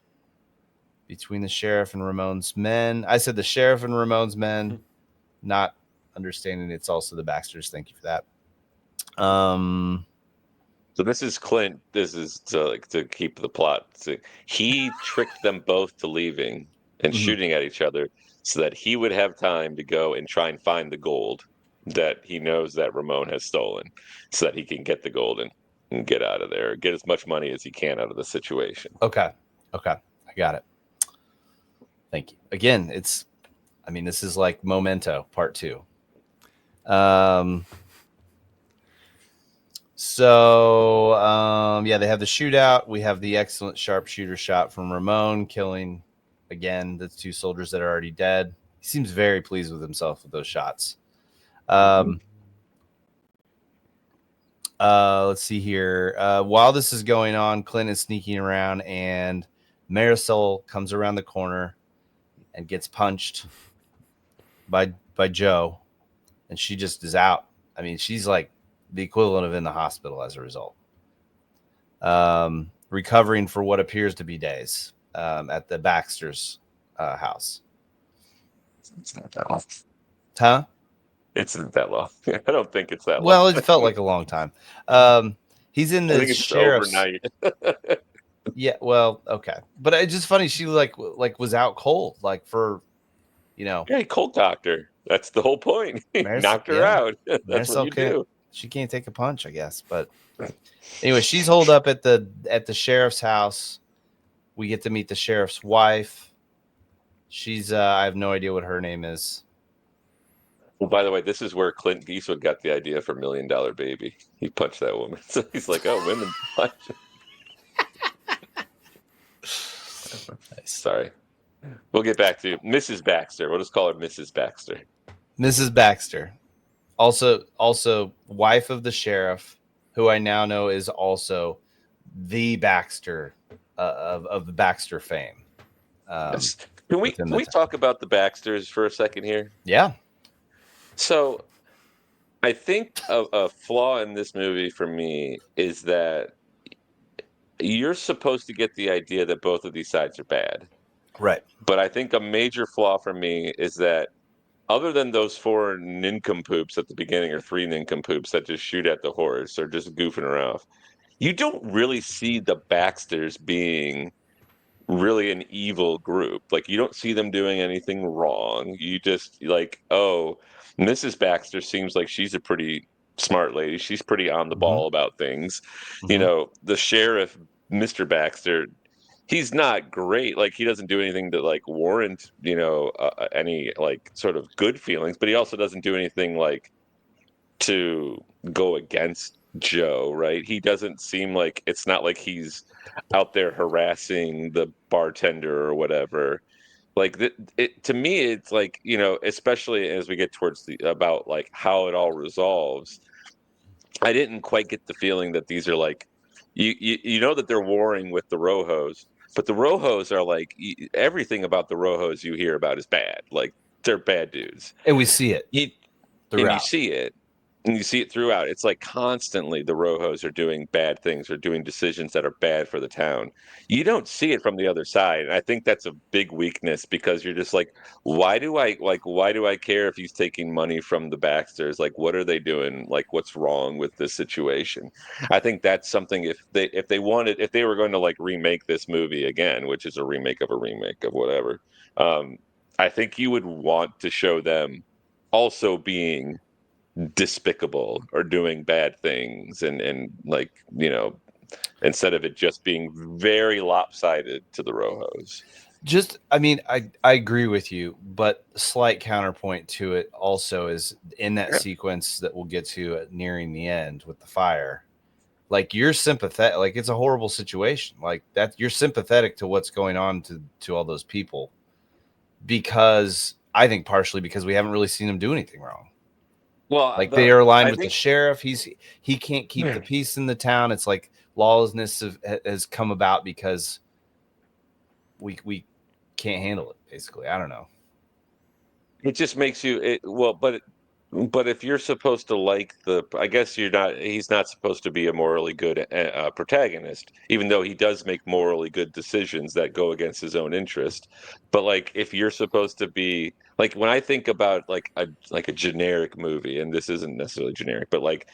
between the sheriff and Ramon's men. I said the sheriff and Ramon's men, not understanding it's also the Baxters. Thank you for that. So this is Clint. This is to keep the plot. So he tricked them both to leaving and shooting at each other so that he would have time to go and try and find the gold that he knows that Ramon has stolen, so that he can get the gold and get out of there, get as much money as he can out of the situation. Okay. I got it. Thank you. Again, this is like Memento Part 2. They have the shootout. We have the excellent sharpshooter shot from Ramon, killing, again, the two soldiers that are already dead. He seems very pleased with himself with those shots. Let's see here. While this is going on, Clint is sneaking around, and Marisol comes around the corner and gets punched by Joe, and she just is out. I mean, she's like the equivalent of in the hospital as a result. Recovering for what appears to be days at the Baxter's house. It's not that long. Huh? It's not that long. I don't think it's that long. Well, it felt like a long time. He's in the sheriff's. Overnight. Yeah, well, okay, but it's just funny. She like was out cold, like for Hey, cold doctor. That's the whole point. Knocked her yeah, out. That's what Marisol you can't. do. She can't take a punch, I guess. But anyway, she's holed up at the sheriff's house. We get to meet the sheriff's wife. She's I have no idea what her name is. Well, by the way, this is where Clint Eastwood got the idea for $1 Million Baby. He punched that woman. So he's like, oh, women punch. Nice. Sorry. We'll get back to Mrs. Baxter. We'll just call her Mrs. Baxter. Mrs. Baxter, also wife of the sheriff, who I now know is also the Baxter of the Baxter fame. Yes. Can we talk about the Baxters for a second here? Yeah. So I think a flaw in this movie for me is that you're supposed to get the idea that both of these sides are bad. Right. But I think a major flaw for me is that other than those four nincompoops at the beginning, or three nincompoops that just shoot at the horse or just goofing around, you don't really see the Baxters being really an evil group. Like, you don't see them doing anything wrong. You just like, oh, Mrs. Baxter seems like she's a pretty smart lady. She's pretty on the ball about things. The sheriff, Mr. Baxter, he's not great. Like, he doesn't do anything to like warrant, any like sort of good feelings, but he also doesn't do anything like to go against Joe, right? He doesn't seem like, it's not like he's out there harassing the bartender or whatever. Like, to me, it's like, especially as we get towards the about like how it all resolves, I didn't quite get the feeling that these are like, you know that they're warring with the Rojos, but the Rojos are like, everything about the Rojos you hear about is bad. Like, they're bad dudes. And we see it And you throughout. see it. And you see it throughout. It's like constantly the Rojos are doing bad things or doing decisions that are bad for the town. You don't see it from the other side. And I think that's a big weakness, because you're just like, why do I care if he's taking money from the Baxters? Like, what are they doing? Like, what's wrong with this situation? I think that's something, if they were going to like remake this movie again, which is a remake of whatever, I think you would want to show them also being despicable or doing bad things, and like, instead of it just being very lopsided to the Rojos. Just, I mean, I agree with you, but slight counterpoint to it also is in that sequence that we'll get to nearing the end with the fire. Like, you're sympathetic, like it's a horrible situation. Like, that you're sympathetic to what's going on to all those people, because I think partially because we haven't really seen them do anything wrong. Well, Like, they are aligned I with the think sheriff. He can't keep the peace in the town. It's like lawlessness has come about because we can't handle it. Basically, I don't know. it just makes you well, but if you're supposed to like I guess he's not supposed to be a morally good protagonist, even though he does make morally good decisions that go against his own interest. But like, if you're supposed to be like, when I think about like a generic movie, and this isn't necessarily generic, but like,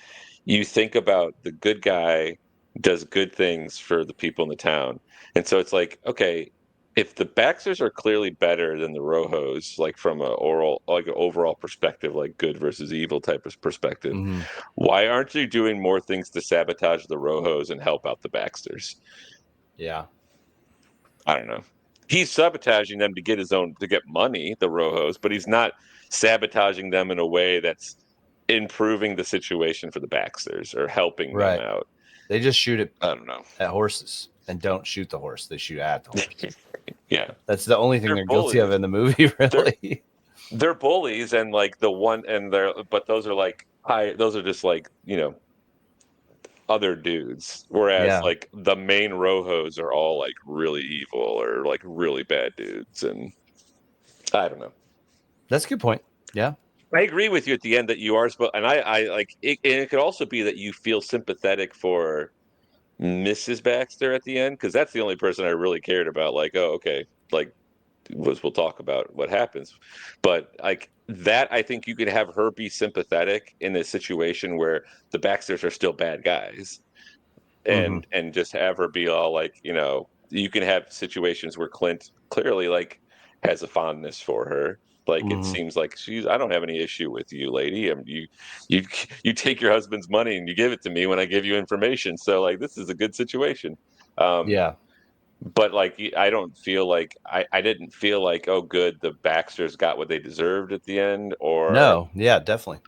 you think about the good guy does good things for the people in the town. And so it's like, okay, if the Baxters are clearly better than the Rojos, like from an overall perspective, like good versus evil type of perspective, Mm-hmm. why aren't you doing more things to sabotage the Rojos and help out the Baxters? Yeah. I don't know. He's sabotaging them to get money, the Rojos, but he's not sabotaging them in a way that's improving the situation for the Baxters or helping them Right. out. They just shoot it I don't know. at horses and don't shoot the horse. They shoot at the horse. Yeah. That's the only thing They're they're guilty of bullies. in the movie, really. They're bullies, and like the one and they're but those are like those are just like, other dudes, whereas Yeah, like the main Rojos are all like really evil or like really bad dudes. And I don't know. that's a good point. Yeah. I agree with you at the end that you are supposed, and I like it, and it could also be that you feel sympathetic for Mrs. Baxter at the end, because that's the only person I really cared about. Like, oh, okay, like, we'll talk about what happens, but like that, I think you could have her be sympathetic in a situation where the Baxters are still bad guys, and just have her be all like, you can have situations where Clint clearly like has a fondness for her. Like it seems like I don't have any issue with you, lady. You you take your husband's money and you give it to me when I give you information. So like this is a good situation. Um, Yeah. but like I don't feel like I didn't feel like, oh good, the Baxters got what they deserved at the end, or No. Yeah. Definitely.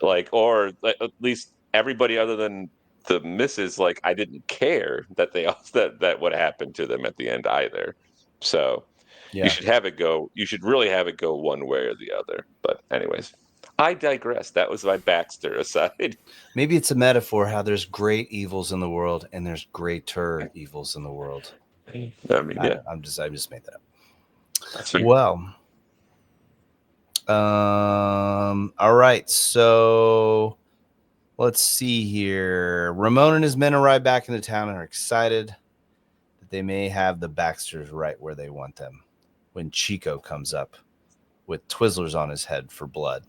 at least everybody other than the misses, like I didn't care that they that what happened to them at the end either. So you Yeah. should have it go. You should really have it go one way or the other. But anyways, I digress. That was my Baxter aside. Maybe it's a metaphor how there's great evils in the world and there's greater evils in the world. I mean, I yeah, don't, I just made that up. that's fair. Well, all right. So let's see here. Ramon and his men arrive back in the town and are excited that they may have the Baxters right where they want them when Chico comes up with Twizzlers on his head for blood.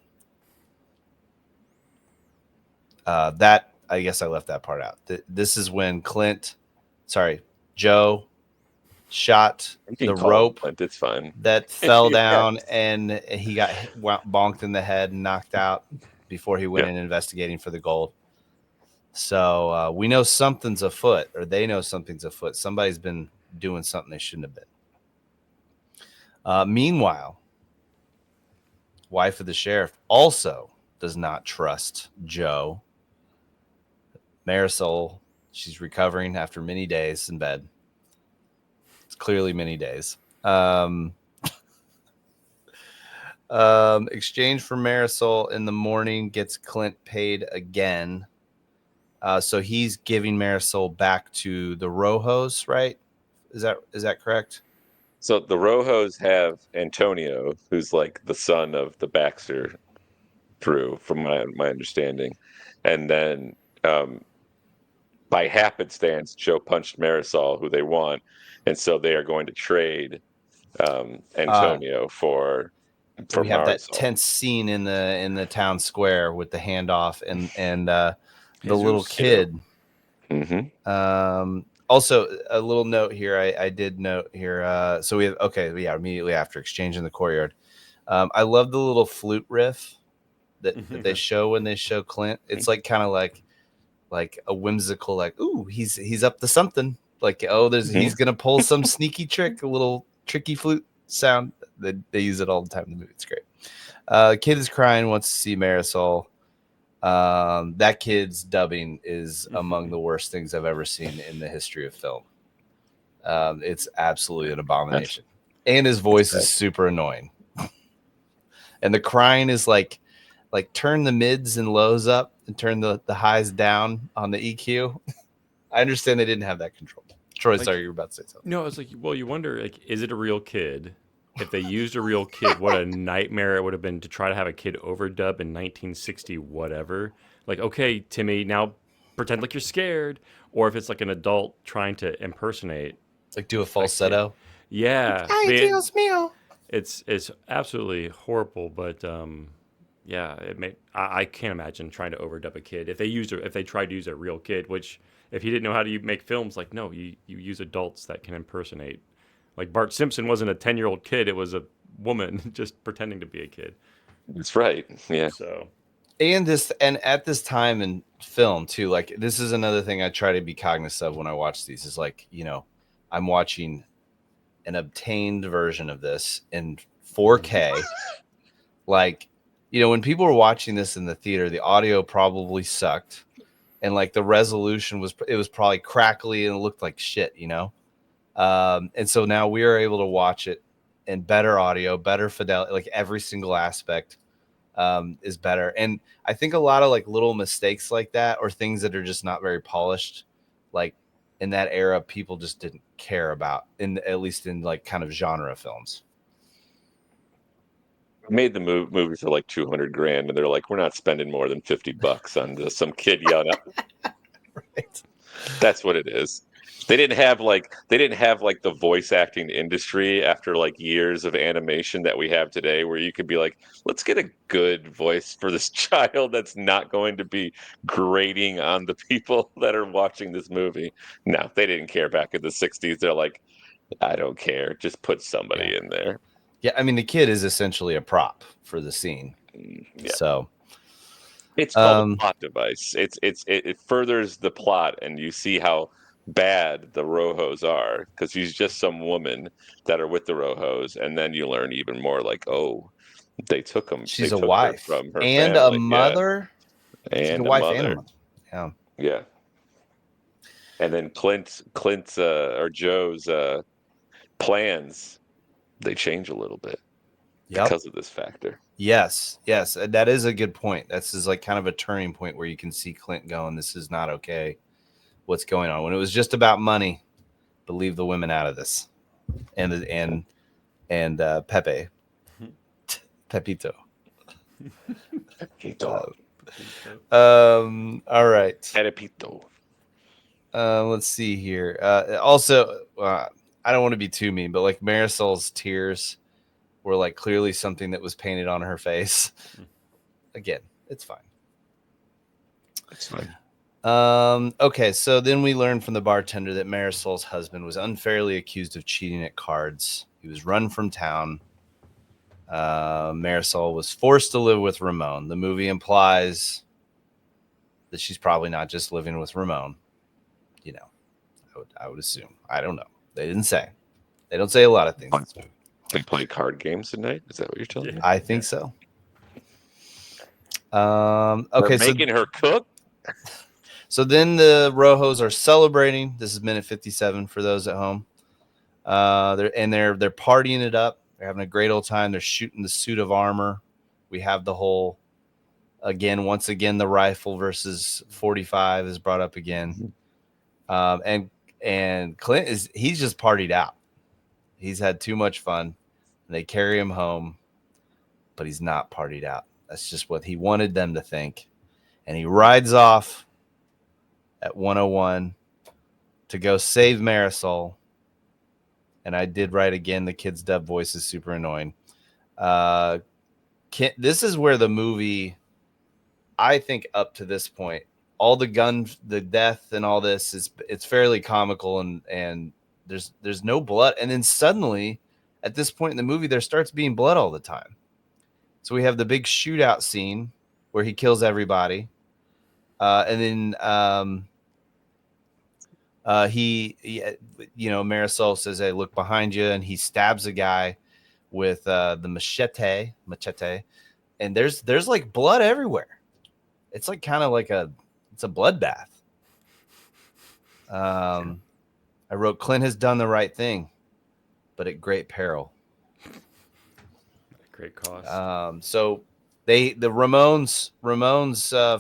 That, I guess I left that part out. This is when Joe shot You can the call him rope Clint. It's fine. that fell Yeah. down and he got bonked in the head and knocked out before he went Yeah. in investigating for the gold. So we know something's afoot, or they know something's afoot. Somebody's been doing something they shouldn't have been. Meanwhile, wife of the sheriff also does not trust Joe. Marisol, she's recovering after many days in bed. It's clearly many days. Exchange for Marisol in the morning gets Clint paid again. So he's giving Marisol back to the Rojos, right? Is that correct? So the Rojos have Antonio, who's like the son of the Baxter crew, from my understanding, and then by happenstance, Joe punched Marisol, who they want, and so they are going to trade Antonio for We have that Marisol. tense scene in the town square with the handoff and the little Jesus. kid. Mm-hmm. Also, a little note here. I did note here. So we have immediately after exchange in the courtyard. I love the little flute riff that they show when they show Clint. It's like kind of like a whimsical, like, ooh, he's up to something. Like, oh, he's gonna pull some sneaky trick, a little tricky flute sound. They use it all the time in the movie. It's great. Kid is crying, wants to see Marisol. That kid's dubbing is among the worst things I've ever seen in the history of film. It's absolutely an abomination. And his voice is super annoying. And the crying is like turn the mids and lows up and turn the highs down on the EQ. I understand they didn't have that control. Troy, sorry, you were about to say something. No, it's like, well, you wonder, like, is it a real kid? If they used a real kid, what a nightmare it would have been to try to have a kid overdub in 1960 whatever. Like, okay, Timmy, now pretend like you're scared. Or if it's like an adult trying to impersonate, like do a falsetto. Yeah, Ay, Dios mío. It's absolutely horrible. But yeah, I can't imagine trying to overdub a kid if they tried to use a real kid. Which, if he didn't know how to make films, like, no, you use adults that can impersonate. Like Bart Simpson wasn't a 10-year-old kid; it was a woman just pretending to be a kid. That's right. Yeah. So, and at this time in film too, like this is another thing I try to be cognizant of when I watch these. Is like, I'm watching an obtained version of this in 4K. Like, when people were watching this in the theater, the audio probably sucked, and like the resolution was probably crackly and it looked like shit. And so now we are able to watch it in better audio, better fidelity, like every single aspect is better. And I think a lot of like little mistakes like that, or things that are just not very polished, like in that era, people just didn't care about, at least in like kind of genre films. Made the movie for like 200 grand, and they're like, we're not spending more than $50 on some kid yelling out. Right. That's what it is. They didn't have the voice acting industry after like years of animation that we have today, where you could be like, let's get a good voice for this child that's not going to be grating on the people that are watching this movie. No, they didn't care back in the 60s. They're like, I don't care, just put somebody in there. Yeah, I mean the kid is essentially a prop for the scene. Yeah. So It's called a plot device. It furthers the plot, and you see how bad the Rojos are because she's just some woman that are with the Rojos, and then you learn even more. Like, oh, they took him. They she's a took her wife from her and a family. Yeah, mother. She's a and a wife and a mother. mother. Yeah. Yeah, and then Clint's or Joe's plans, they change a little bit because of this factor. Yes, that is a good point. This is like kind of a turning point where you can see Clint going, "This is not okay. What's going on?" When it was just about money, but leave the women out of this, and Pepe, Pepito. All right. Pepito. Let's see here. Also, I don't want to be too mean, but like Marisol's tears were like clearly something that was painted on her face. Again, it's fine. It's fine. Okay, so then we learned from the bartender that Marisol's husband was unfairly accused of cheating at cards. He was run from town. Marisol was forced to live with Ramon. The movie implies that she's probably not just living with Ramon. You know, I would assume. I don't know. They didn't say. They don't say a lot of things in this movie. They play card games tonight? Is that what you're telling me? I think so. Okay, They're making her cook? So then the Rojos are celebrating. This is minute 57 for those at home. They're partying it up. They're having a great old time. They're shooting the suit of armor. We have the whole once again the rifle versus 45 is brought up again. And Clint he's just partied out. He's had too much fun. And they carry him home, but he's not partied out. That's just what he wanted them to think. And he rides off at 101 to go save Marisol. And I did write again, the kid's dub voice is super annoying. This is where the movie, I think up to this point, all the death and all this it's fairly comical and there's no blood. And then suddenly at this point in the movie, there starts being blood all the time. So we have the big shootout scene where he kills everybody. And then Marisol says, "Hey, look behind you," and he stabs a guy with the machete, and there's like blood everywhere. It's like kind of like it's a bloodbath. I wrote, Clint has done the right thing, but at great peril. Great cost. So the Ramones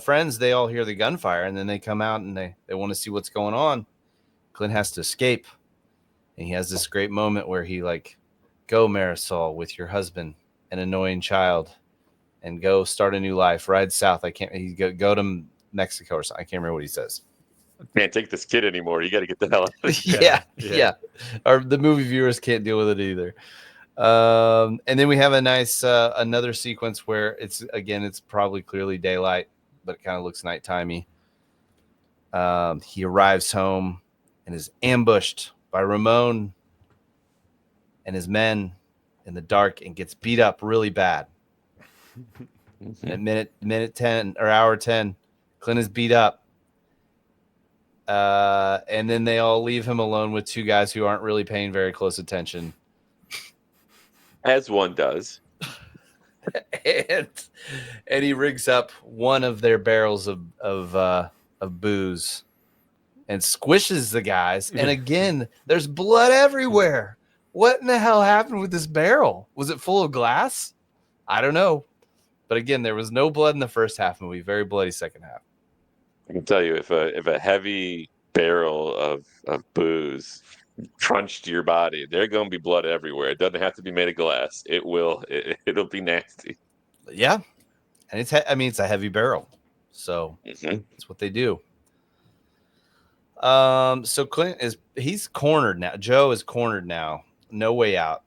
friends, they all hear the gunfire, and then they come out and they want to see what's going on. Clint has to escape, and he has this great moment where he like, "Go, Marisol, with your husband, an annoying child, and go start a new life. Ride south." He go to Mexico or something. I can't remember what he says. Can't take this kid anymore. You got to get the hell out of here. Yeah. Or the movie viewers can't deal with it either. And then we have a nice another sequence where it's probably clearly daylight, but it kind of looks nighttimey. He arrives home and is ambushed by Ramon and his men in the dark and gets beat up really bad. At minute 10 or hour 10, Clint is beat up. And then they all leave him alone with two guys who aren't really paying very close attention. As one does. and he rigs up one of their barrels of booze and squishes the guys. And again, there's blood everywhere. What in the hell happened with this barrel? Was it full of glass? I don't know. But again, there was no blood in the first half movie. Very bloody second half. I can tell you, if a heavy barrel of booze crunched your body, there's going to be blood everywhere. It doesn't have to be made of glass. It will. It'll be nasty. Yeah. And it's a heavy barrel. So that's what they do. So Clint he's cornered now. Joe is cornered now. No way out.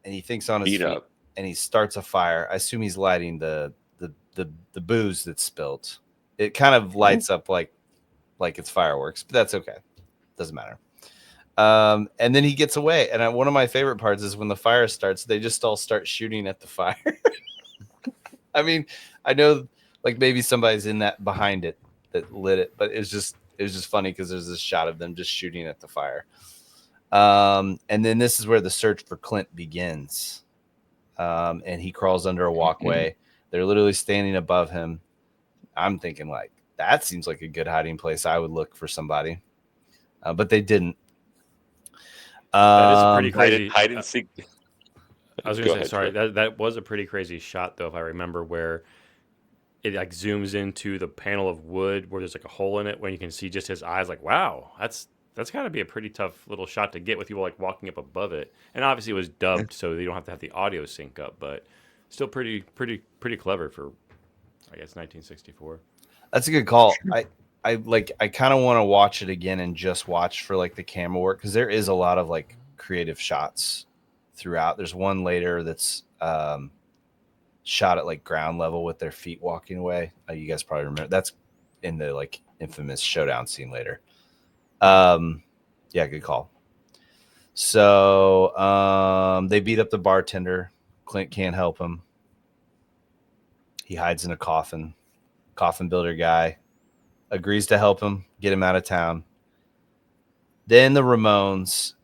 And he thinks on his Beat feet up. and he starts a fire. I assume he's lighting the booze that's spilt. It kind of lights up like it's fireworks, but that's okay. Doesn't matter. And then he gets away. And one of my favorite parts is when the fire starts, they just all start shooting at the fire. I mean, I know like maybe somebody's in that behind it that lit it, but it was just funny because there's this shot of them just shooting at the fire. And then this is where the search for Clint begins. And he crawls under a walkway. They're literally standing above him. I'm thinking like, that seems like a good hiding place. I would look for somebody, but they didn't. That is a pretty crazy hide and seek. I was going to say, sorry, that was a pretty crazy shot, though, if I remember, where it like zooms into the panel of wood where there's like a hole in it, when you can see just his eyes. Like, wow, that's got to be a pretty tough little shot to get with people like walking up above it. And obviously, it was dubbed, so you don't have to have the audio sync up, but still pretty clever for, I guess, 1964. That's a good call. I kind of want to watch it again and just watch for like the camera work, because there is a lot of like creative shots throughout. There's one later that's shot at like ground level with their feet walking away. You guys probably remember that's in the like infamous showdown scene later. Yeah, good call. So they beat up the bartender. Clint can't help him. He hides in a coffin. Coffin builder guy agrees to help him get him out of town. Then the Ramones,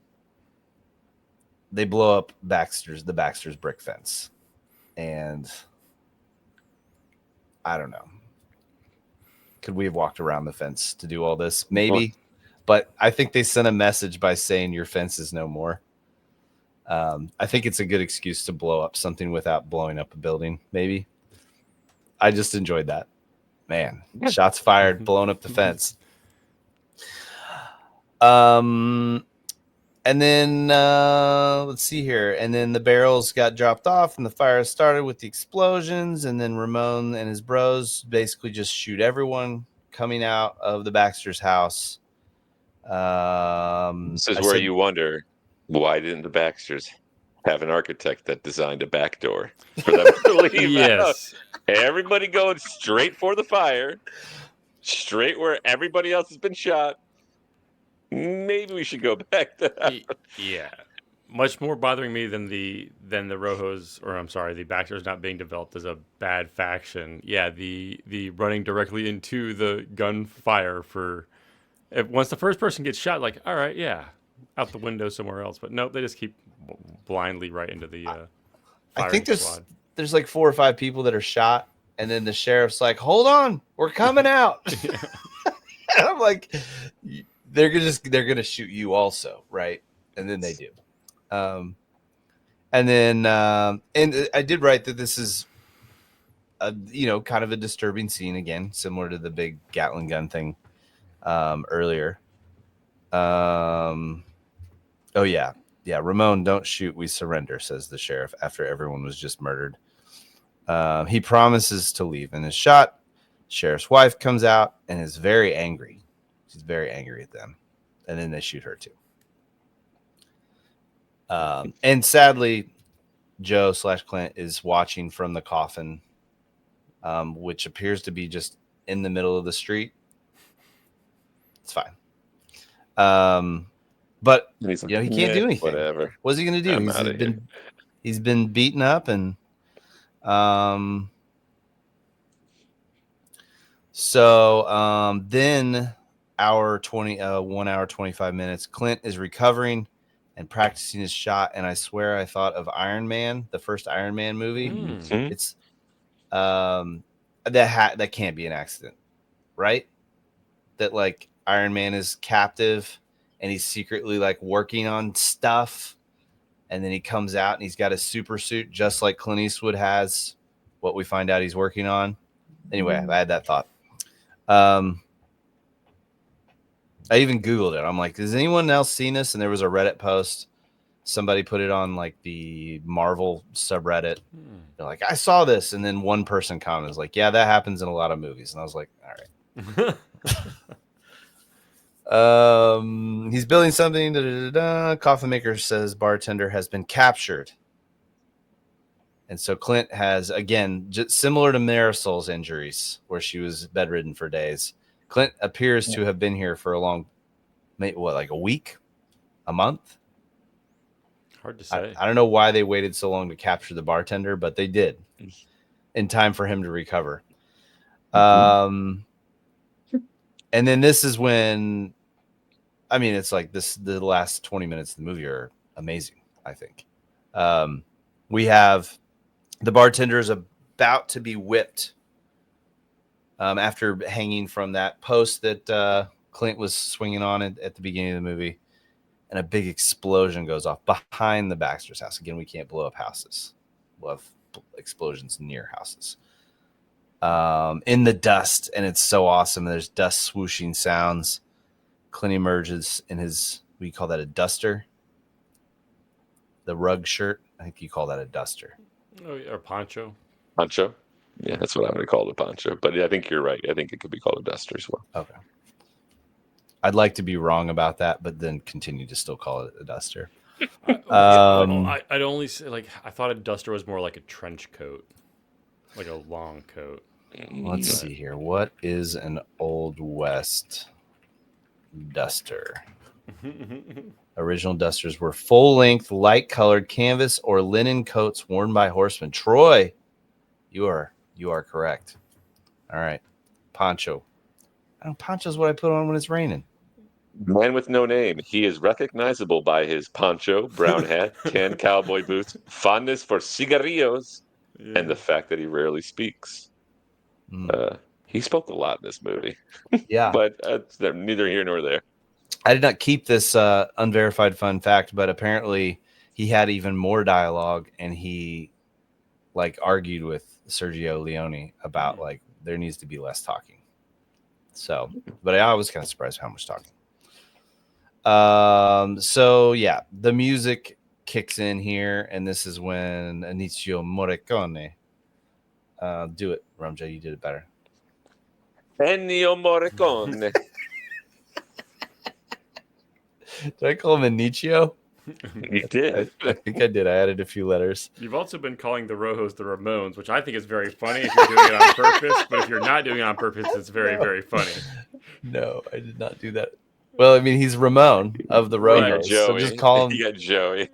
they blow up the Baxter's brick fence. And I don't know. Could we have walked around the fence to do all this? Maybe. But I think they sent a message by saying your fence is no more. I think it's a good excuse to blow up something without blowing up a building, maybe. I just enjoyed that. Man, shots fired, blowing up the fence. And then let's see here. And then the barrels got dropped off and the fire started with the explosions. And then Ramon and his bros basically just shoot everyone coming out of the Baxter's house. This is where you wonder, why didn't the Baxters have an architect that designed a back door for them to leave? Yes. Everybody going straight for the fire, straight where everybody else has been shot. Maybe we should go back to that. Yeah. Much more bothering me than the Rojos, or I'm sorry, the Baxters not being developed as a bad faction. Yeah, the running directly into the gunfire for once the first person gets shot, like, all right, yeah, out the window somewhere else. But nope, they just keep blindly right into the I think squad. There's like 4 or 5 people that are shot, and then the sheriff's like, hold on, we're coming out. And I'm like, they're gonna shoot you also, right? And then they do. And then and I did write that this is kind of a disturbing scene again, similar to the big Gatling gun thing earlier. Oh yeah, Ramon, don't shoot, we surrender, says the sheriff after everyone was just murdered. He promises to leave and is shot. Sheriff's wife comes out and is very angry. She's very angry at them, and then they shoot her too. And sadly, Joe / Clint is watching from the coffin, which appears to be just in the middle of the street. It's fine. But he can't do anything. Whatever. What's he going to do? He's been beaten up, and so then 1 hour 25 minutes. Clint is recovering and practicing his shot, and I swear I thought of Iron Man, the first Iron Man movie. Mm-hmm. It's that can't be an accident, right? That like Iron Man is captive and he's secretly like working on stuff, and then he comes out and he's got a super suit just like Clint Eastwood has. What we find out he's working on. Anyway, I had that thought. I even Googled it. I'm like, has anyone else seen this? And there was a Reddit post. Somebody put it on like the Marvel subreddit. They're like, I saw this. And then one person commented, like, yeah, that happens in a lot of movies. And I was like, all right. He's building something. Da, da, da, da. Coffin maker says bartender has been captured. And so Clint has, again, just similar to Marisol's injuries, where she was bedridden for days. Clint appears to have been here for a long, like a week, a month? Hard to say. I don't know why they waited so long to capture the bartender, but they did in time for him to recover. And then this is when, I mean, it's like the last 20 minutes of the movie are amazing, I think. We have the bartender is about to be whipped after hanging from that post that Clint was swinging on at the beginning of the movie. And a big explosion goes off behind the Baxter's house. Again, we can't blow up houses. We'll have explosions near houses. In the dust, and it's so awesome. There's dust swooshing sounds. Clint emerges in his, we call that a duster? The rug shirt. I think you call that a duster. Oh, or poncho. Poncho? Yeah, that's what I'm going to call it, a poncho. But I think you're right. I think it could be called a duster as well. Okay. I'd like to be wrong about that, but then continue to still call it a duster. I'd only say, like, I thought a duster was more like a trench coat, like a long coat. Let's see here. What is an Old West duster? Original dusters were full-length, light-colored canvas or linen coats worn by horsemen. Troy, you are correct. All right, poncho. Poncho's what I put on when it's raining. Man with no name. He is recognizable by his poncho, brown hat, tan cowboy boots, fondness for cigarillos, and the fact that he rarely speaks. He spoke a lot in this movie. Yeah. But neither here nor there. I did not keep this unverified fun fact, but apparently he had even more dialogue, and he like argued with Sergio Leone about like there needs to be less talking. So, but I was kind of surprised how much talking. So yeah, the music kicks in here, and this is when Ennio Morricone. Do it, Ramja. You did it better. Ennio Morricone. Did I call him Ennio? You did. I think I did. I added a few letters. You've also been calling the Rojos the Ramones, which I think is very funny if you're doing it on purpose. But if you're not doing it on purpose, it's very, very funny. No, I did not do that. Well, I mean, he's Ramon of the Rojos, Joey. so just call him. You got Joey.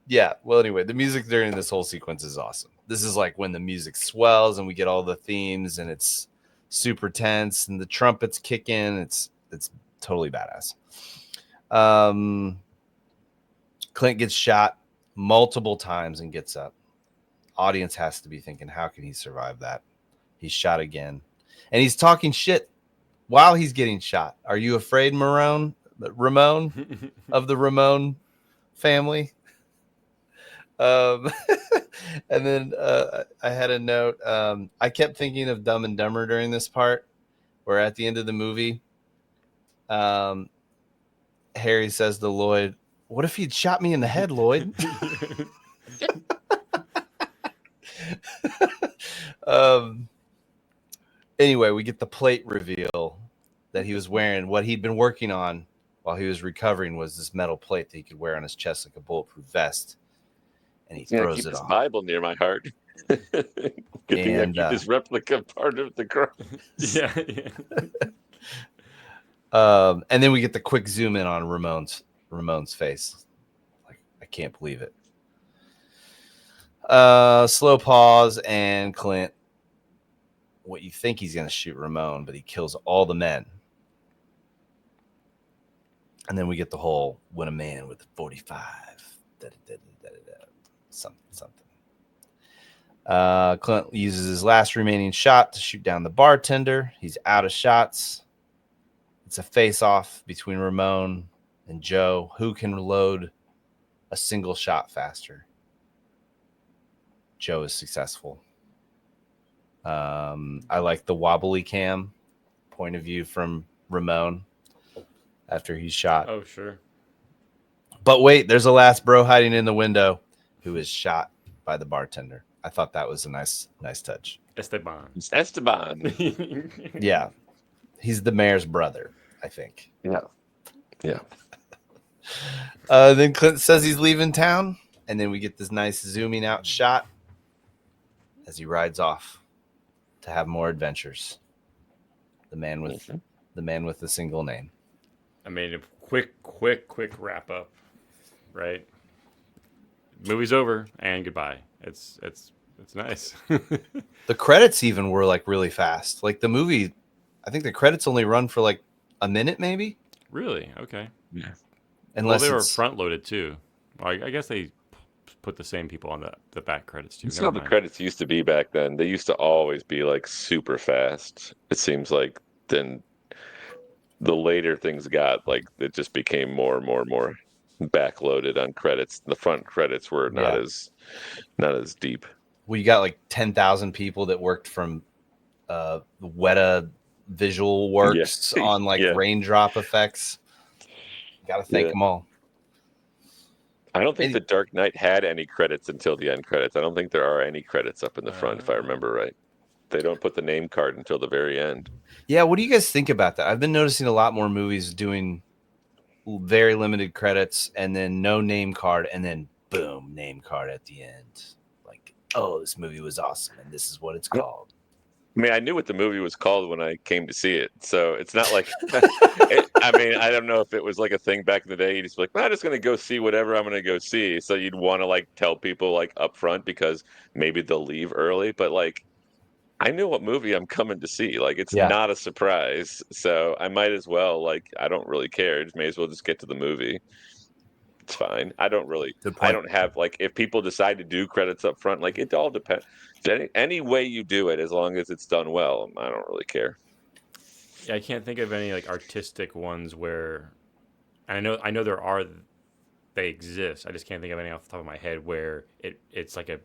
Yeah. Well, anyway, the music during this whole sequence is awesome. This is like when the music swells and we get all the themes, and it's super tense, and the trumpets kick in. It's totally badass. Clint gets shot multiple times and gets up. Audience has to be thinking, how can he survive that? He's shot again. And he's talking shit while he's getting shot. Are you afraid, Ramon of the Ramon family? And then I had a note. I kept thinking of Dumb and Dumber during this part, where at the end of the movie, Harry says to Lloyd, "What if he'd shot me in the head, Lloyd?" Anyway, we get the plate reveal that he was wearing. What he'd been working on while he was recovering was this metal plate that he could wear on his chest like a bulletproof vest. And he throws it this off. Bible near my heart. Good thing I keep this replica part of the cross. Yeah. And then we get the quick zoom in on Ramon's face. Like, I can't believe it. Slow pause, and Clint, what you think he's going to shoot Ramon, but he kills all the men. And then we get the whole when a man with 45 something. Clint uses his last remaining shot to shoot down the bartender. He's out of shots. It's a face-off between Ramon and Joe. Who can load a single shot faster? Joe is successful. I like the wobbly cam point of view from Ramon after he's shot. Oh, sure. But wait, there's a last bro hiding in the window who is shot by the bartender. I thought that was a nice touch. Esteban. It's Esteban. Yeah, he's the mayor's brother, I think. Yeah. Yeah. Then Clint says he's leaving town, and then we get this nice zooming out shot as he rides off to have more adventures. The man with the single name. I mean, a quick wrap up, right? Movie's over and goodbye. It's nice. The credits even were like really fast. Like the movie, I think the credits only run for like a minute, maybe. Really? Okay. Yeah. Unless they were it's front loaded too. Well, I guess they put the same people on the back credits too. That's Never how the mind. credits used to be back then. They used to always be like super fast. It seems like then the later things got, like it just became more and more backloaded on credits. The front credits were not Yeah. as deep. well, you got like 10,000 people that worked from Weta Visual Works Yeah. on like Yeah. raindrop effects. Got to thank Yeah. them all. I don't think And- The Dark Knight had any credits until the end credits. I don't think there are any credits up in the front, if I remember right. They don't put the name card until the very end. Yeah, what do you guys think about that? I've been noticing a lot more movies doing very limited credits and then no name card and then boom, name card at the end. Like, oh, this movie was awesome and this is what it's called. I mean, I knew what the movie was called when I came to see it, so it's not like. I mean, I don't know if it was like a thing back in the day. You just be like, well, I'm just going to go see whatever I'm going to go see. So you'd want to like tell people like up front because maybe they'll leave early. But like, I knew what movie I'm coming to see. Like, it's Yeah. not a surprise. So I might as well, like, I don't really care. Just may as well just get to the movie. It's fine. I don't really. Good I point. don't have like if people decide to do credits up front, like it all depends. Any way you do it, as long as it's done well, I don't really care. Yeah, I can't think of any like artistic ones where I know there are, they exist. I just can't think of any off the top of my head where it's like an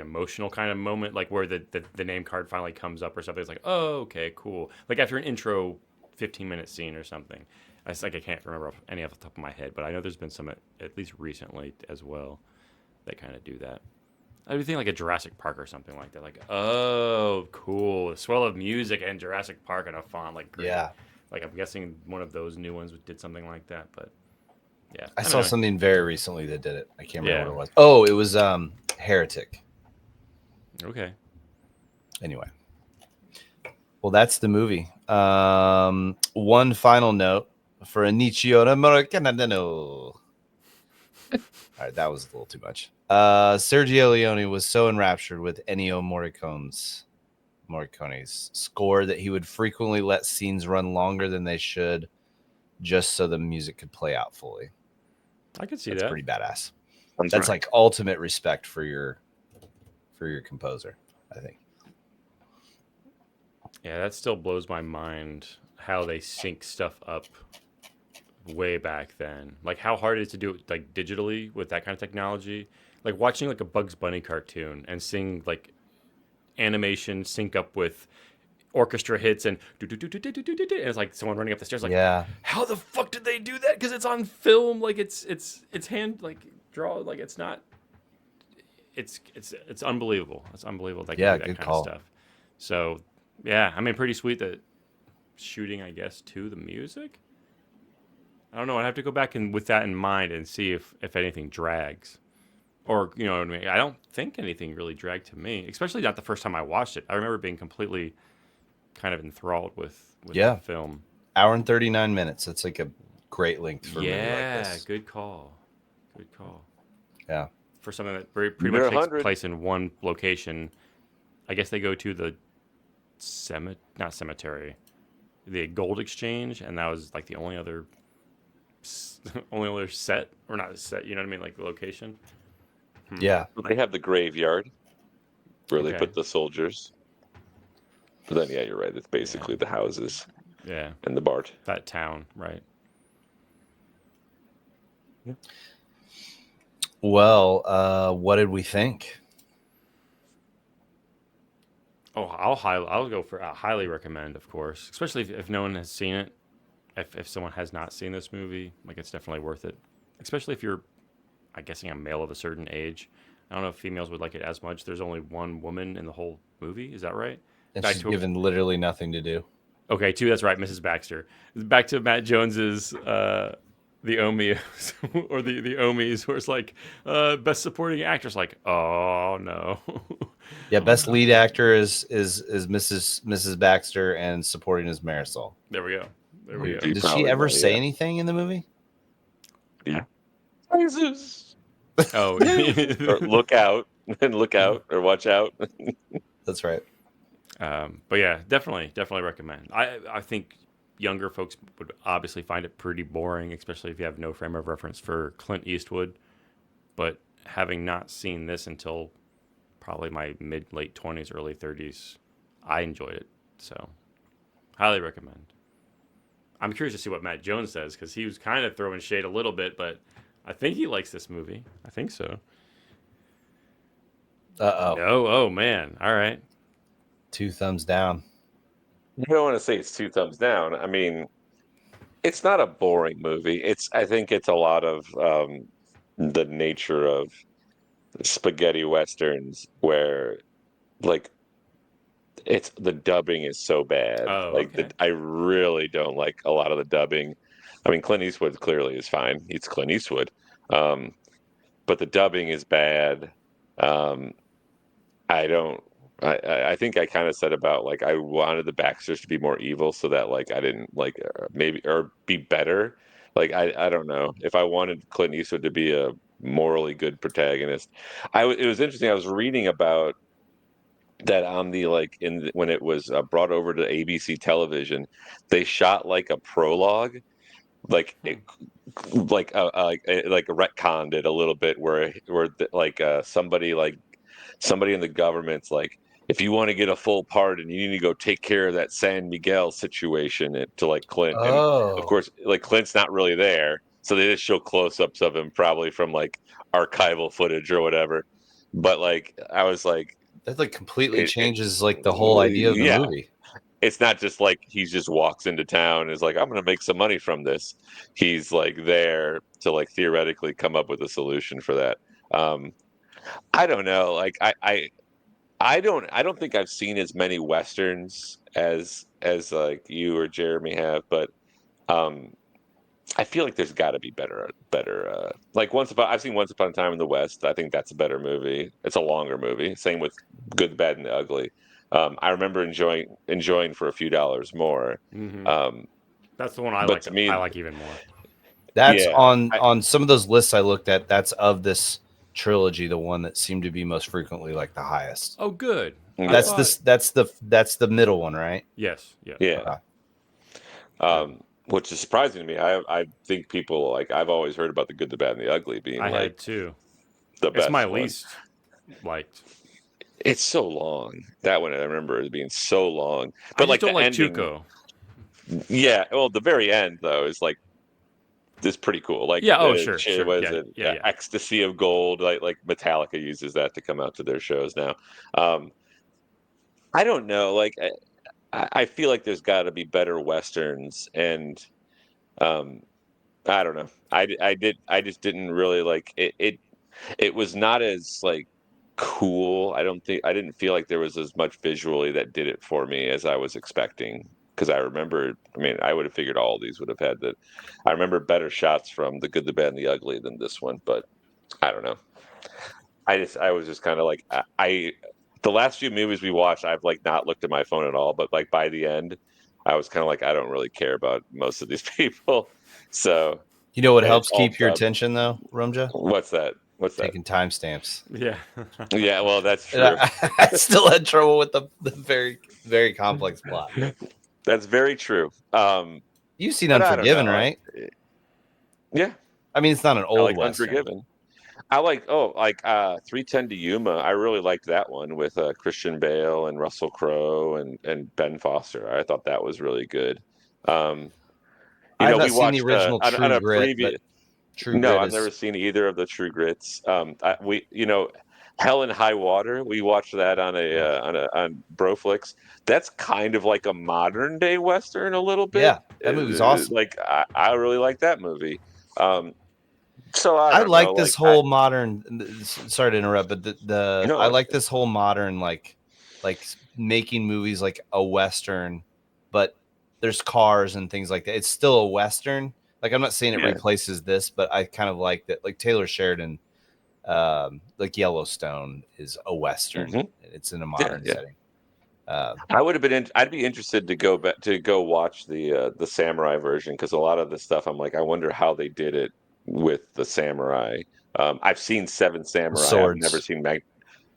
emotional kind of moment, like where the name card finally comes up or something. It's like, oh, okay, cool. Like after an intro 15-minute scene or something. I can't remember any off the top of my head, but I know there's been some at least recently as well that kind of do that. I would think like a Jurassic Park or something like that. Like, oh, cool, a swell of music and Jurassic Park in a font, like great. Yeah. Like I'm guessing one of those new ones did something like that, but yeah. I saw something very recently that did it. I can't remember what it was. Yeah. Oh, it was Heretic. Okay. Anyway. Well, that's the movie. One final note for Inichio Canadano. All right, that was a little too much. Sergio Leone was so enraptured with Ennio Morricone's score that he would frequently let scenes run longer than they should just so the music could play out fully. I could see That's that. pretty badass. That's That's right. like ultimate respect for your composer, I think. Yeah, that still blows my mind how they sync stuff up way back then. Like how hard it is to do it like digitally with that kind of technology. Like watching like a Bugs Bunny cartoon and seeing like animation sync up with orchestra hits and it's like someone running up the stairs. Like, Yeah. how the fuck did they do that? Because it's on film. Like it's hand like draw. Like it's not. It's unbelievable. It's unbelievable. They can Yeah, do that good kind call. of stuff. So yeah, I mean, pretty sweet that shooting, I guess, to the music. I don't know. I'd have to go back and with that in mind and see if anything drags. Or, you know what I mean? I don't think anything really dragged to me, especially not the first time I watched it. I remember being completely kind of enthralled with Yeah. the film. Hour and 39 minutes. That's like a great length for a movie like Yeah, this. good call. Good call. Yeah. For something that pretty Near much takes 100. place in one location, I guess they go to the not cemetery, the gold exchange, and that was like the only other set, or not set, you know what I mean, like the location. Yeah. They have the graveyard where they Okay. put the soldiers. But then, yeah, you're right. It's basically the houses Yeah, and the BART. that town, right? Well, what did we think? Oh, I'll go for highly recommend, of course, especially if no one has seen it. If someone has not seen this movie, like it's definitely worth it. Especially if you're, I'm guessing, a male of a certain age. I don't know if females would like it as much. There's only one woman in the whole movie. Is that right? And Back she's to given literally nothing to do. okay, two. That's right, Mrs. Baxter. Back to Matt Jones's the OMIOs or the Omis, where it's like best supporting actress. Like, oh no. Yeah, best lead actor is Mrs. Baxter, and supporting is Marisol. There we go. There we go. You Did she probably ever know, say yeah. anything in the movie? Yeah. Jesus. Oh, Or look out and look out or watch out. That's right. but yeah, definitely recommend. I think younger folks would obviously find it pretty boring, especially if you have no frame of reference for Clint Eastwood. But having not seen this until probably my late 20s, early 30s, I enjoyed it. So, highly recommend. I'm curious to see what Matt Jones says because he was kind of throwing shade a little bit, but I think he likes this movie. I think so. Oh man. All right. 2 thumbs down. I don't want to say it's 2 thumbs down. I mean, it's not a boring movie. I think it's a lot of the nature of spaghetti westerns where like it's the dubbing is so bad. Oh, Like okay. I really don't like a lot of the dubbing. I mean, Clint Eastwood clearly is fine. It's Clint Eastwood. Um, but the dubbing is bad. Um, I don't. I think I kind of said about like I wanted the Baxters to be more evil so that like I didn't like maybe or be better. Like I don't know if I wanted Clint Eastwood to be a morally good protagonist. It was interesting. I was reading about that on the like when it was brought over to ABC television, they shot like a prologue, like like a retconned it a little bit somebody in the government's like, if you want to get a full pardon, you need to go take care of that San Miguel situation to like Clint. And of Oh, course, like Clint's not really there. So they just show close ups of him probably from like archival footage or whatever. But like, I was like, that like completely it, it, changes like the whole idea of the yeah, movie. it's not just like he just walks into town and is like, I'm going to make some money from this. He's like there to like theoretically come up with a solution for that. Um, I don't know. Like I don't think I've seen as many westerns as like you or Jeremy have, but um I feel like there's got to be better like I've seen Once Upon a Time in the West. I think that's a better movie. It's a longer movie. Same with Good, the Bad and the Ugly. I remember enjoying for a few dollars more. Mm-hmm. Um That's the one I but like. to I me, like even more. That's yeah, on some of those lists I looked at. That's of this trilogy, the one that seemed to be most frequently like the highest. Oh, good. Yeah. That's this. That's the middle one, right? Yes. Yeah. yeah. Okay. Which is surprising to me. I think people like I've always heard about the Good, the Bad, and the Ugly being I like had two. the It's my best one. least liked. It's so long. That one I remember as being so long. I But just like don't the like ending, Tuco. yeah. Well, the very end though is like this pretty cool. Like Yeah. Oh, sure. Sure. was Yeah. it Yeah. Yeah. Ecstasy of Gold? Like Metallica uses that to come out to their shows now. Um, I don't know. Like I feel like there's got to be better westerns, and um, I don't know. I just didn't really like it. It was not as like cool. I didn't feel like there was as much visually that did it for me as I was expecting. Because I mean, I would have figured all these would have had that. I remember better shots from The Good, the Bad, and the Ugly than this one, but I don't know. I was just kind of like the last few movies we watched, I've like not looked at my phone at all, but like by the end, I was kind of like, I don't really care about most of these people. So, You know what and it's helps all keep your dubbed. attention though, Rumja? What's that? What's that? Taking timestamps. Yeah. Yeah, well, that's And true. I still had trouble with the very complex plot. That's very true. You've seen But I don't Unforgiven, know. right? Yeah, I mean, it's not an I old like western. Unforgiven. I like 310 to Yuma. I really liked that one with Christian Bale and Russell Crowe and Ben Foster. I thought that was really good. Um, I've not we seen the watched original on True a Grit, but previous. True No, Grit I've is never seen either of the True Grits. Hell and High Water. We watched that on ugh. on Broflix. That's kind of like a modern day Western, a little bit. Yeah, that movie's awesome. Like I really like that movie. Um, So I I don't like know. this Like whole modern. Sorry to interrupt, but I no, like this whole modern like making movies like a western, but there's cars and things like that. It's still a western. Like I'm not saying it yeah, replaces this, but I kind of like that. Like Taylor Sheridan, like Yellowstone is a western. hmm It's in a yeah, modern yeah. setting. I would have been. I'd be interested to go back to go watch the samurai version because a lot of the stuff I'm like, I wonder how they did it with the samurai. I've seen Seven Samurai. I've never Swords. seen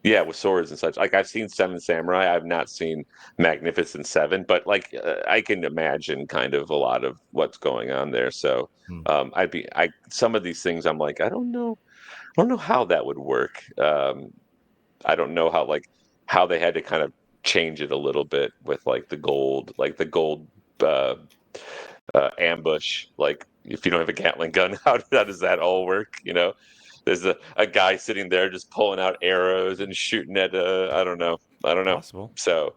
Yeah, with swords and such. Like I've seen Seven Samurai. I've not seen Magnificent Seven, but like I can imagine kind of a lot of what's going on there. So Hmm. I some of these things I'm like, I don't know. I don't know how that would work. I don't know how they had to kind of change it a little bit with like the gold uh, ambush. Like if you don't have a Gatling gun, how does that all work? You know, there's a guy sitting there just pulling out arrows and shooting at I don't know. Possible. So,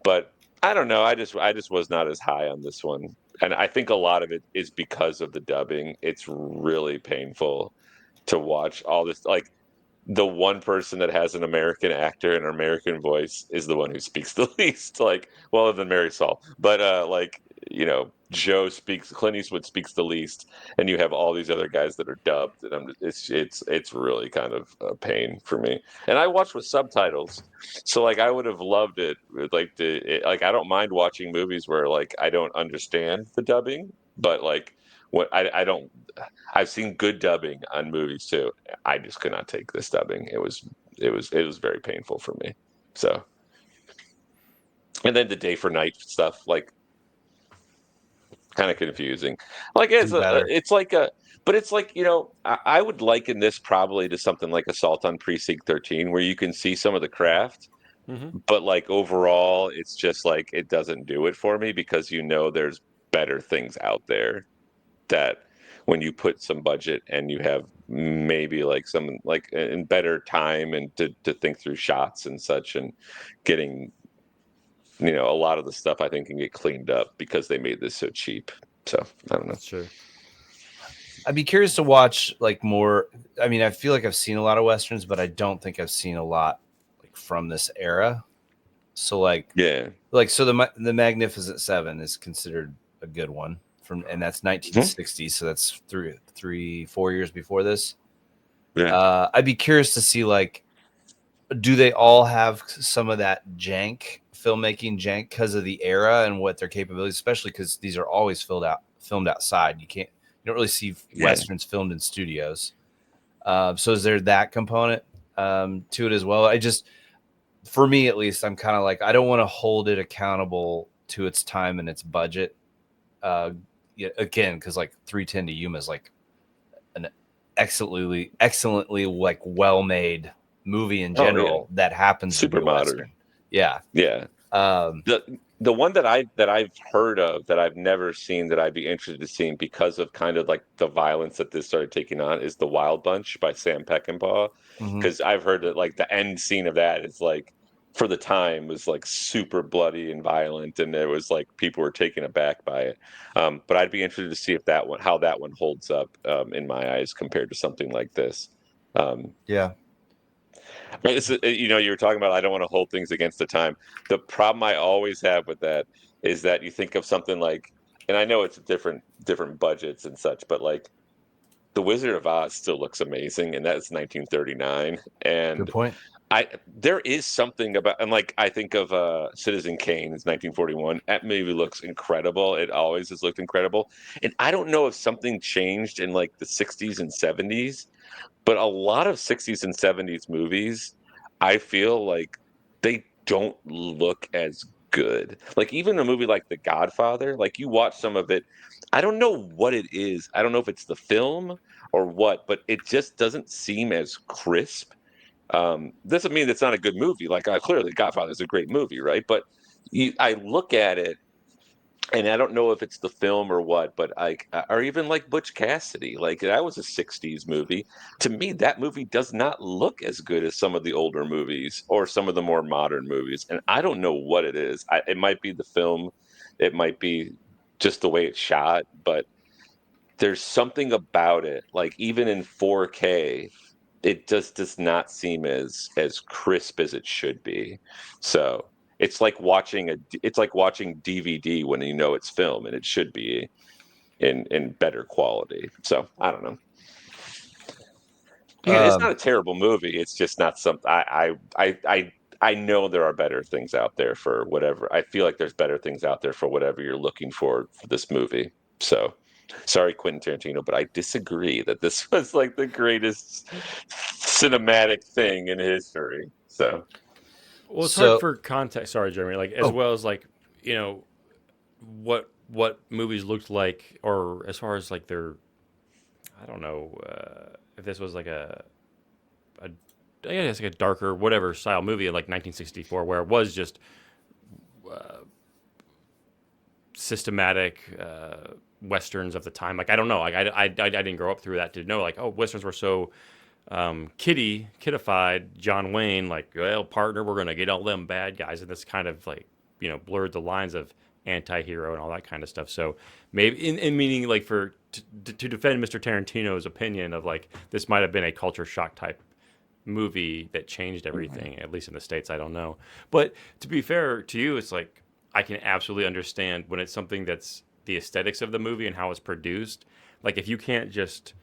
but I don't know. I just was not as high on this one, and I think a lot of it is because of the dubbing. It's really painful to watch all this like the one person that has an American actor and an American voice is the one who speaks the least. Like, well, other than Mary Saul, but like Clint Eastwood speaks the least, and you have all these other guys that are dubbed, and it's really kind of a pain for me. And I watch with subtitles, so like I would have loved it. Like I don't mind watching movies where like I don't understand the dubbing, but like what I don't I've seen good dubbing on movies too. I just could not take this dubbing. It was very painful for me. So, and then the day for night stuff, like kind of confusing. Like Do better. it's like a, but it's like I would liken this probably to something like Assault on Precinct 13, where you can see some of the craft, Hmm. but like overall, it's just like it doesn't do it for me because there's better things out there that when you put some budget and you have maybe like some like in better time and to think through shots and such and getting a lot of the stuff I think can get cleaned up because they made this so cheap. So I don't know. Sure. I'd be curious to watch like more. I mean, I feel like I've seen a lot of westerns, but I don't think I've seen a lot like from this era. So Yeah. so the Magnificent Seven is considered a good one and that's Mhm. 1960. So that's 4 years before this. Yeah. I'd be curious to see like, do they all have some of that filmmaking jank because of the era and what their capabilities, especially because these are always filmed outside. You don't really see Yeah. westerns filmed in studios. So is there that component to it as well? For me at least, I'm kind of like, I don't want to hold it accountable to its time and its budget. Yeah, again, because like 310 to Yuma is like an excellently like well made movie in Oh yeah. general that happens to be Super a modern. western. Yeah. Yeah. Um, The one that I've heard of that I've never seen that I'd be interested to seeing because of kind of like the violence that this started taking on is The Wild Bunch by Sam Peckinpah. mhm. Because I've heard that like the end scene of that is like for the time was like super bloody and violent, and it was like people were taken aback by it. But I'd be interested to see if that one how that one holds up in my eyes compared to something like this. Um, Yeah. Right, you were talking about I don't want to hold things against the time. The problem I always have with that is that you think of something like, and I know it's different budgets and such, but like The Wizard of Oz still looks amazing, and that's 1939. Good And point. there is something about, and like I think of Citizen Kane, it's 1941. That movie looks incredible. It always has looked incredible, and I don't know if something changed in like the 60s and 70s, but a lot of 60s and 70s movies, I feel like they don't look as good. Like even a movie like The Godfather, like you watch some of it, I don't know what it is. I don't know if it's the film or what, but it just doesn't seem as crisp. Doesn't mean it's not a good movie. Like clearly Godfather is a great movie, right? But I look at it and I don't know if it's the film or what, but or even like Butch Cassidy, like that was a '60s movie. To me, that movie does not look as good as some of the older movies or some of the more modern movies, and I don't know what it is. It might be the film, it might be just the way it's shot, but there's something about it, like even in 4K, it just does not seem as crisp as it should be. So it's like watching DVD when you know it's film and it should be in better quality. So I don't know. Again, it's not a terrible movie. It's just not something I know there are better things out there for whatever. I feel like there's better things out there for whatever you're looking for this movie. So sorry, Quentin Tarantino, but I disagree that this was like the greatest cinematic thing in history. So Well, it's hard for context. Sorry, Jeremy. Like as Oh. well as like what movies looked like, or as far as like their, I don't know if this was like I guess like a darker whatever style movie in like 1964, where it was just systematic westerns of the time. Like I don't know. Like I didn't grow up through that to know like, oh, westerns were so kiddified. John Wayne, like, well, partner, we're gonna get all them bad guys, and this kind of like blurred the lines of anti-hero and all that kind of stuff. So maybe in meaning like to defend Mr. Tarantino's opinion of like this might have been a culture shock type movie that changed everything, at least in the States. I don't know, but to be fair to you, it's like I can absolutely understand when it's something that's the aesthetics of the movie and how it's produced. Like if you can't just,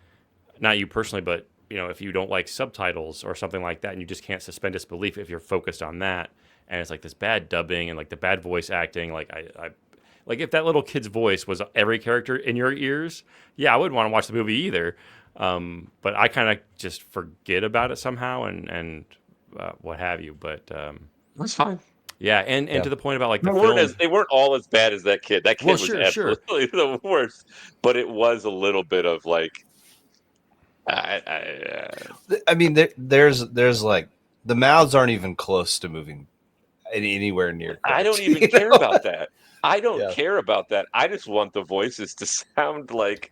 not you personally, but if you don't like subtitles or something like that, and you just can't suspend disbelief if you're focused on that, and it's like this bad dubbing and like the bad voice acting, like I like if that little kid's voice was every character in your ears, yeah, I wouldn't want to watch the movie either. But I kind of just forget about it somehow and what have you. But that's fine. Yeah, and to the point about like the they weren't all as bad as that kid. That kid was sure. absolutely the worst. But it was a little bit of like, I mean, there's like the mouths aren't even close to moving anywhere near. Correct, I don't even care about that. I don't care about that. I just want the voices to sound like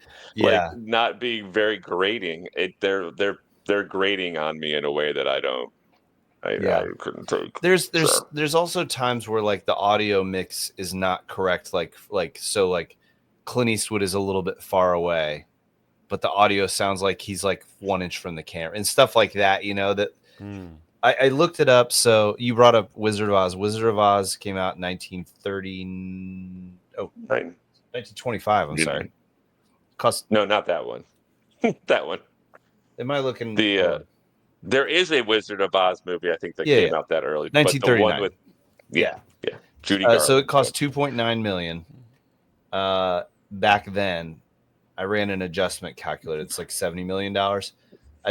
not being very grating. They're grating on me in a way that I don't. I couldn't take. There's also times where like the audio mix is not correct. Like Clint Eastwood is a little bit far away, but the audio sounds like he's like 1 inch from the camera and stuff like that. That. I looked it up. So you brought up Wizard of Oz. Wizard of Oz came out in 1925. I'm sorry. No, not that one. That one. Am I looking? There is a Wizard of Oz movie, I think, that came out that early. 1939. But the one with Judy Garland. So it cost $2.9 million. Back then, I ran an adjustment calculator. It's like $70 million. I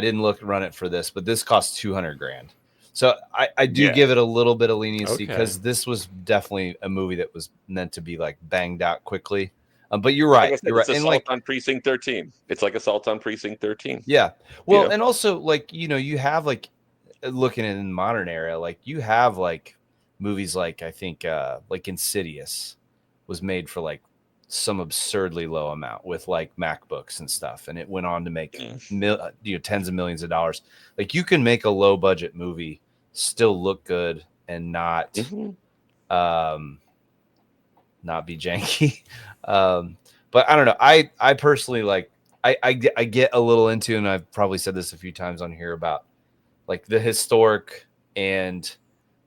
didn't run it for this, but this cost $200,000. So I do give it a little bit of leniency because this was definitely a movie that was meant to be like banged out quickly. But you're right. Like you're right. It's Assault on Precinct 13. It's like Assault on Precinct 13. Yeah. Well, and also like, you have like looking in the modern era, like you have like movies like I think like Insidious was made for like some absurdly low amount with like MacBooks and stuff. And it went on to make tens of millions of dollars. Like you can make a low budget movie still look good and not be janky. But I don't know. I personally like, I get a little into, and I've probably said this a few times on here about like the historic and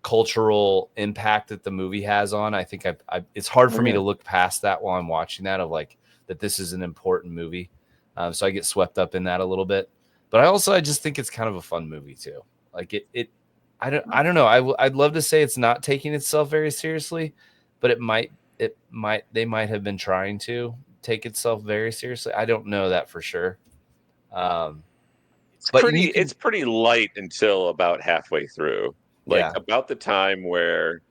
cultural impact that the movie has on. I think it's hard for me to look past that while I'm watching that, of like that this is an important movie. So I get swept up in that a little bit, but I just think it's kind of a fun movie too. Like I don't know. I'd love to say it's not taking itself very seriously, but they might have been trying to take itself very seriously. I don't know that for sure. It's pretty light until about halfway through. Like about the time where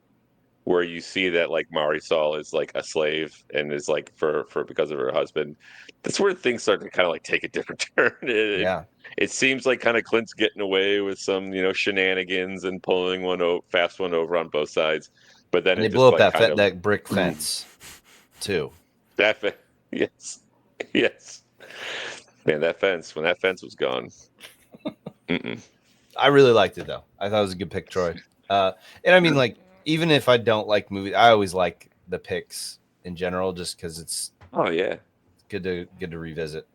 you see that like Marisol is like a slave and is like for because of her husband. That's where things start to kind of like take a different turn. It seems like kind of Clint's getting away with some shenanigans and pulling fast one over on both sides. But then they blew up that brick fence too. Yes. Man, when that fence was gone. I really liked it though. I thought it was a good pick, Troy. And I mean, like, even if I don't like movies, I always like the picks in general, just because it's good to revisit.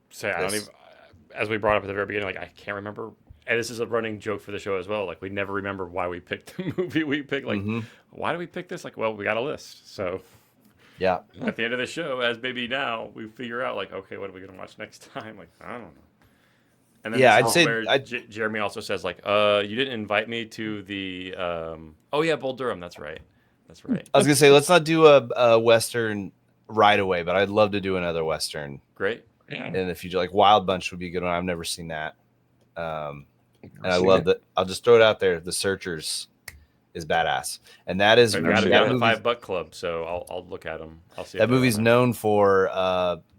So I don't even. As we brought up at the very beginning, like I can't remember. And this is a running joke for the show as well. Like we never remember why we picked the movie we picked. Like, why do we pick this? Like, well, we got a list. So Yeah. at the end of the show, as maybe now, we figure out like, okay, what are we gonna watch next time? Like, I don't know. And then Yeah, this I'd is say where Jeremy also says like, you didn't invite me to the. Oh yeah, Bull Durham. That's right. That's right. I was gonna say let's not do a Western right away, but I'd love to do another Western. Great. In the future, like Wild Bunch would be a good one. I've never seen that. And I love that. I'll just throw it out there. The Searchers is badass, and that is I've got it in the $5 club, so I'll look at them. I'll see. That movie's known for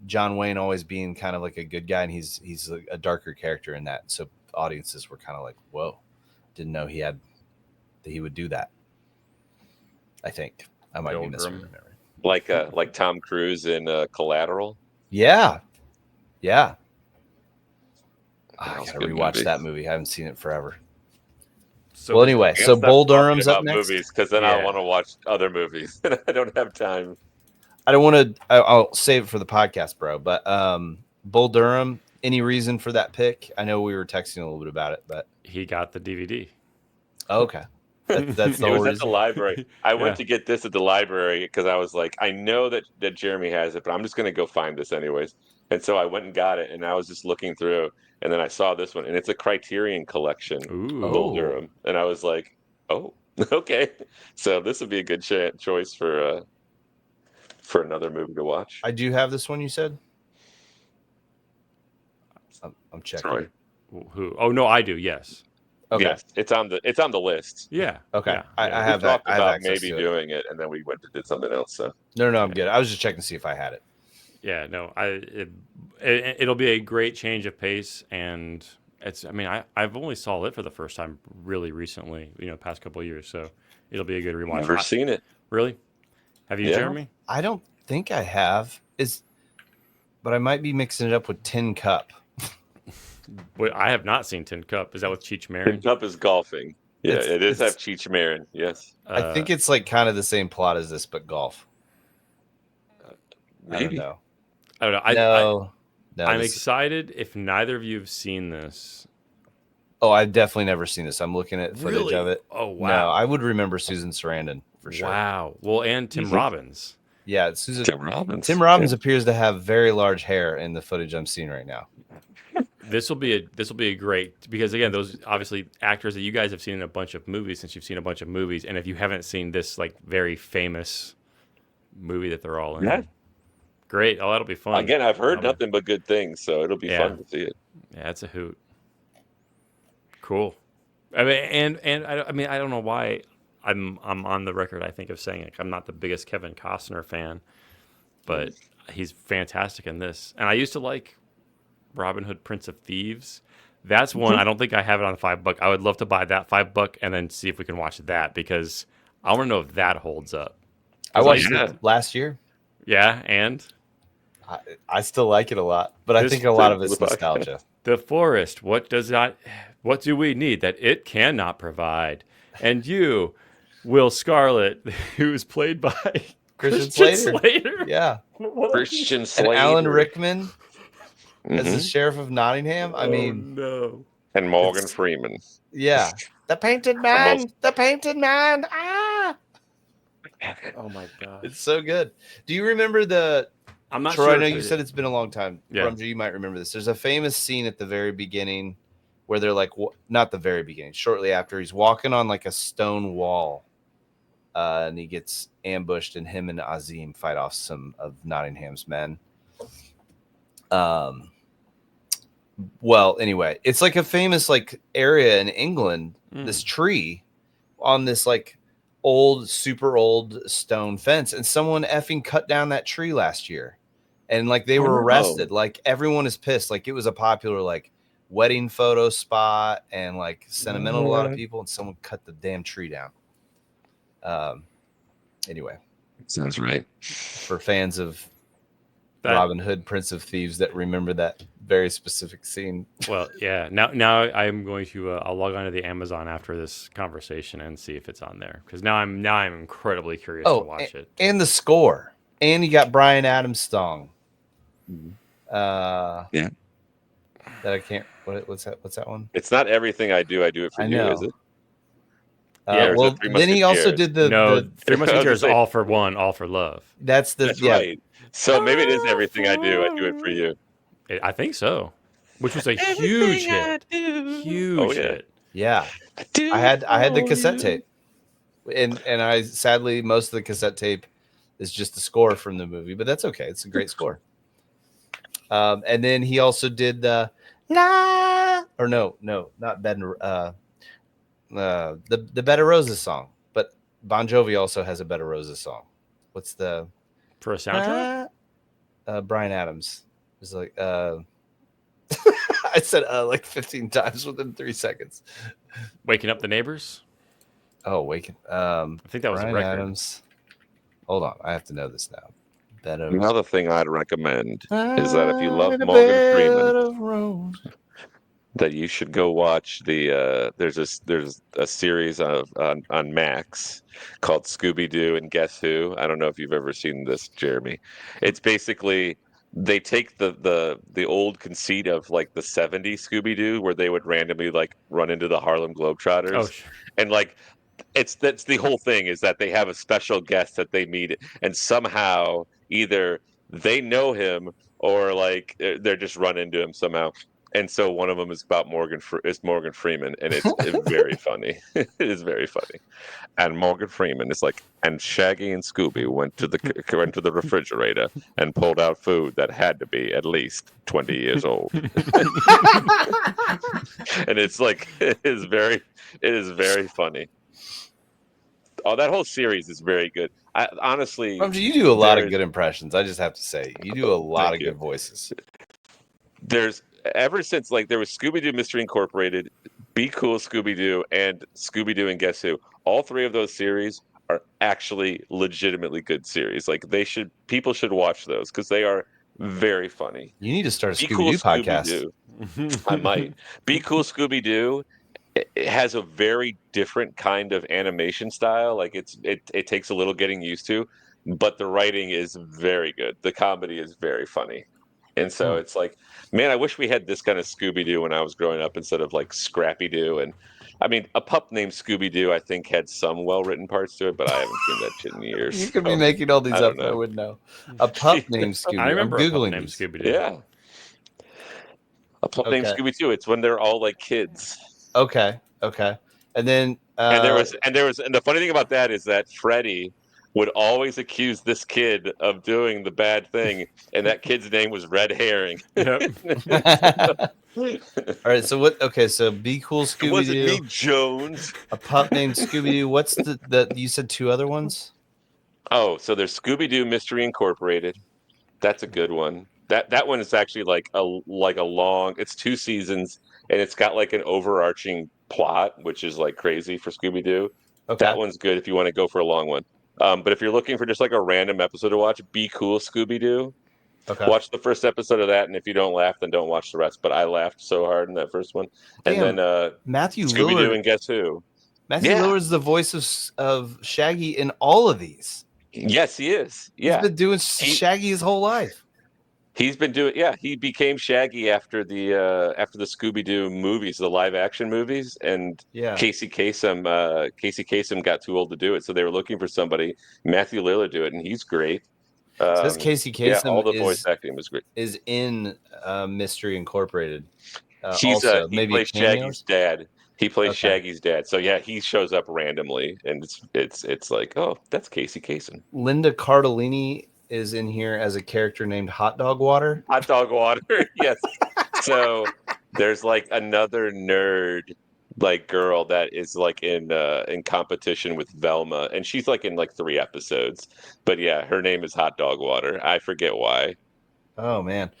John Wayne always being kind of like a good guy, and he's a darker character in that. So audiences were kind of like, "Whoa, didn't know that he would do that." I think I might be misremembering. Like Tom Cruise in Collateral. Yeah. I gotta rewatch that movie. I haven't seen it forever. So well, anyway, so Bull Durham's up next. Because then I want to watch other movies, and I don't have time. I don't want to. I'll save it for the podcast, bro. But Bull Durham. Any reason for that pick? I know we were texting a little bit about it, but he got the DVD. Oh, okay, that's the it was at the library. I went to get this at the library because I was like, I know that Jeremy has it, but I'm just going to go find this anyways. And so I went and got it, and I was just looking through, and then I saw this one, and it's a Criterion collection, Bull Durham, and I was like, oh, okay. So this would be a good choice for another movie to watch. I do have this one. You said. I'm checking. Sorry. Who? Oh no, I do. Yes. Okay. Yes, it's on the list. Yeah. Okay. Yeah. I have talked that. about maybe doing it, and then we went and did something else. So no, I'm good. I was just checking to see if I had it. Yeah, no, it'll be a great change of pace, and it's. I mean, I've only saw it for the first time really recently, past couple of years, so it'll be a good rewatch. Never seen it. Really? Have you, Jeremy? I don't think I have. But I might be mixing it up with Tin Cup. I have not seen Tin Cup. Is that with Cheech Marin? Tin Cup is golfing. Yeah, it is have Cheech Marin. Yes. I think it's like kind of the same plot as this, but golf. Maybe. I don't know. No, I'm excited if neither of you have seen this. Oh, I've definitely never seen this. I'm looking at footage of it. Oh, wow. No, I would remember Susan Sarandon for sure. Wow. Well, and Tim Robbins. Yeah, Tim Robbins appears to have very large hair in the footage I'm seeing right now. This will be a great, because again, those obviously actors that you guys have seen in a bunch of movies, since you've seen a bunch of movies, and if you haven't seen this like very famous movie that they're all in, great. Oh, that'll be fun. Again, I've heard nothing but good things, so it'll be fun to see it. Yeah, it's a hoot. Cool. I mean, and I mean, I don't know why I'm on the record, I think, of saying like I'm not the biggest Kevin Costner fan, but he's fantastic in this. And I used to like Robin Hood, Prince of Thieves. That's one I don't think I have it on $5. I would love to buy that $5 and then see if we can watch that, because I want to know if that holds up. I watched it last year. Yeah, and I still like it a lot, but I think a lot of it's nostalgia. The forest. What do we need that it cannot provide? And you, Will Scarlet, who's played by Christian Slater. Yeah, Christian Slater. And Alan Rickman as the sheriff of Nottingham. I mean, no. And Morgan Freeman. Yeah, the painted man. The painted man. Ah. Oh my god, it's so good. Do you remember the? I'm not Troy, sure. I know you said it's been a long time. Yeah. Rumja, you might remember this. There's a famous scene at the very beginning where they're like, not the very beginning, shortly after, he's walking on like a stone wall, and he gets ambushed, and him and Azim fight off some of Nottingham's men. Well, anyway, it's like a famous like area in England. This tree on this like super old stone fence, and someone effing cut down that tree last year, and like they were arrested. Like everyone is pissed. Like it was a popular like wedding photo spot and like sentimental to a lot of people, and someone cut the damn tree down. Anyway, sounds right. For fans of Robin Hood, Prince of Thieves, that remember that very specific scene. Well, yeah. Now I'm going to I'll log on to the Amazon after this conversation and see if it's on there, because now I'm incredibly curious to watch it. And the score, and you got Bryan Adams song. Yeah. That I can't. What's that? What's that one? It's not everything I do it for I you, know. is it? Yeah. Or is it Well, Three then he also Musketeers? did No, the. Three I was Musketeers gonna is say, all for one, all for love. That's the that's yeah. right. So maybe it is everything I do it for you. I think so. Which was a huge Everything I hit. do. Oh Huge yeah. hit. Yeah, I do I it had the for cassette you. tape, and I sadly most of the cassette tape is just the score from the movie, but that's okay. It's a great score. And then he also did the la or no, not Bed and the Bed of Roses song, but Bon Jovi also has a Bed of Roses song. What's the For a soundtrack? Brian Adams is like I said like 15 times within 3 seconds. Waking Up the Neighbors? Oh, wait. I think that was a Brian record. Adams. Hold on, I have to know this now. Bed of Another thing I'd recommend is that if you I'm love in a Morgan Freeman, bed of rose. that you should go watch there's a series on Max called Scooby Doo and Guess Who. I don't know if you've ever seen this, Jeremy. It's basically they take the old conceit of like the '70s Scooby Doo, where they would randomly like run into the Harlem Oh, Globetrotters, sure. and like that's the whole thing is that they have a special guest that they meet, and somehow either they know him or like they're just run into him somehow. And so one of them is about Morgan Freeman, and it's very funny. It is very funny. And Morgan Freeman is like, and Shaggy and Scooby went to the refrigerator and pulled out food that had to be at least 20 years old. And it's like it is very funny. Oh, that whole series is very good. I honestly, Rumsey, you do a lot of there's good impressions. I just have to say, you do a lot thank of you. good voices. There's ever since like there was Scooby Doo Mystery Incorporated, Be Cool Scooby Doo, and Scooby Doo and Guess Who. All three of those series are actually legitimately good series. Like people should watch those because they are very funny. You need to start a Be Scooby Cool Doo Scooby podcast. Doo. I might. Be Cool Scooby Doo. It has a very different kind of animation style. Like it takes a little getting used to, but the writing is very good. The comedy is very funny. And so Hmm. it's like, man, I wish we had this kind of Scooby Doo when I was growing up instead of like Scrappy Doo. And I mean, a pup named Scooby Doo, I think, had some well written parts to it, but I haven't seen that shit in You years. could be So making all I these don't up, and I know. wouldn't know. A pup named I Scooby. I'm remember a pup googling named these. Scooby Doo. Yeah, a pup named Okay, Scooby Doo. It's when they're all like kids. okay, okay. And then And the funny thing about that is that Freddie would always accuse this kid of doing the bad thing, and that kid's name was Red Herring. Yep. all right. So what? Okay, so Be Cool It Scooby wasn't me, Doo. Jones. A pup named Scooby Doo. What's the? You said two other ones. Oh, so there's Scooby Doo Mystery Incorporated. That's a good one. That one is actually like a long. It's 2 seasons, and it's got like an overarching plot, which is like crazy for Scooby Doo. Okay, That one's good if you want to go for a long one. But if you're looking for just like a random episode to watch, Be Cool Scooby Doo. okay. Watch the first episode of that, and if you don't laugh, then don't watch the rest. But I laughed so hard in that first one. And then Damn, Matthew Scooby Doo Lillard. and Guess Who? Matthew Yeah. Lillard's the voice of Shaggy in all of these. Yes, he is. He's Yeah. been doing He Shaggy his whole life. he's been doing he became Shaggy after the Scooby Doo movies, the live action movies, and Yeah. Casey Kasem got too old to do it, so they were looking for somebody. Matthew Lillard do it, and he's great. It says Casey Yeah, Kasem all the voice acting was great. is in Mystery Incorporated. Also, Also, he maybe plays Shaggy's cameos. dad. He plays Okay. Shaggy's dad. So yeah, he shows up randomly, and it's like, oh, that's Casey Kasem. Linda Cardellini is in here as a character named Hot Dog Water. Hot dog water. Yes. So there's like another nerd like girl that is like in competition with Velma, and she's like in like 3 episodes. But yeah, her name is Hot Dog Water. I forget why. Oh man,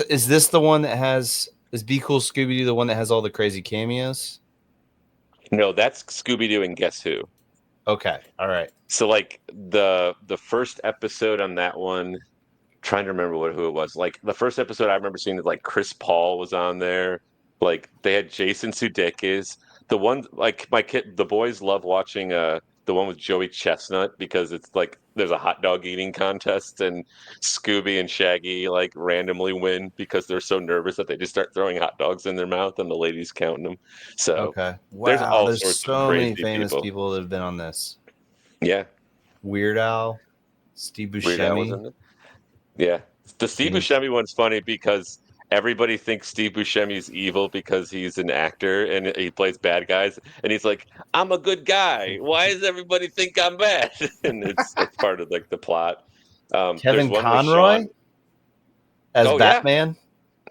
is this the one that has is Be Cool Scooby Doo the one that has all the crazy cameos? No, that's Scooby Doo and Guess Who. Okay, all right. So like the first episode on that one, trying to remember who it was. Like the first episode I remember seeing that like Chris Paul was on there. Like they had Jason Sudeikis. The one like my kid, the boys love watching the one with Joey Chestnut, because it's like there's a hot dog eating contest, and Scooby and Shaggy like randomly win because they're so nervous that they just start throwing hot dogs in their mouth, and the lady's counting them. So Okay. there's Wow. all There's sorts of so many crazy famous people. people that have been on this. Yeah, Weird Al, Steve Weird Al was Buscemi. in it. Yeah, the Steve Kenny. Buscemi one's funny because everybody thinks Steve Buscemi's evil because he's an actor and he plays bad guys, and he's like, "I'm a good guy. Why does everybody think I'm bad?" And it's part of like the plot. There's Kevin one with Conroy Sean. as Oh yeah, Batman.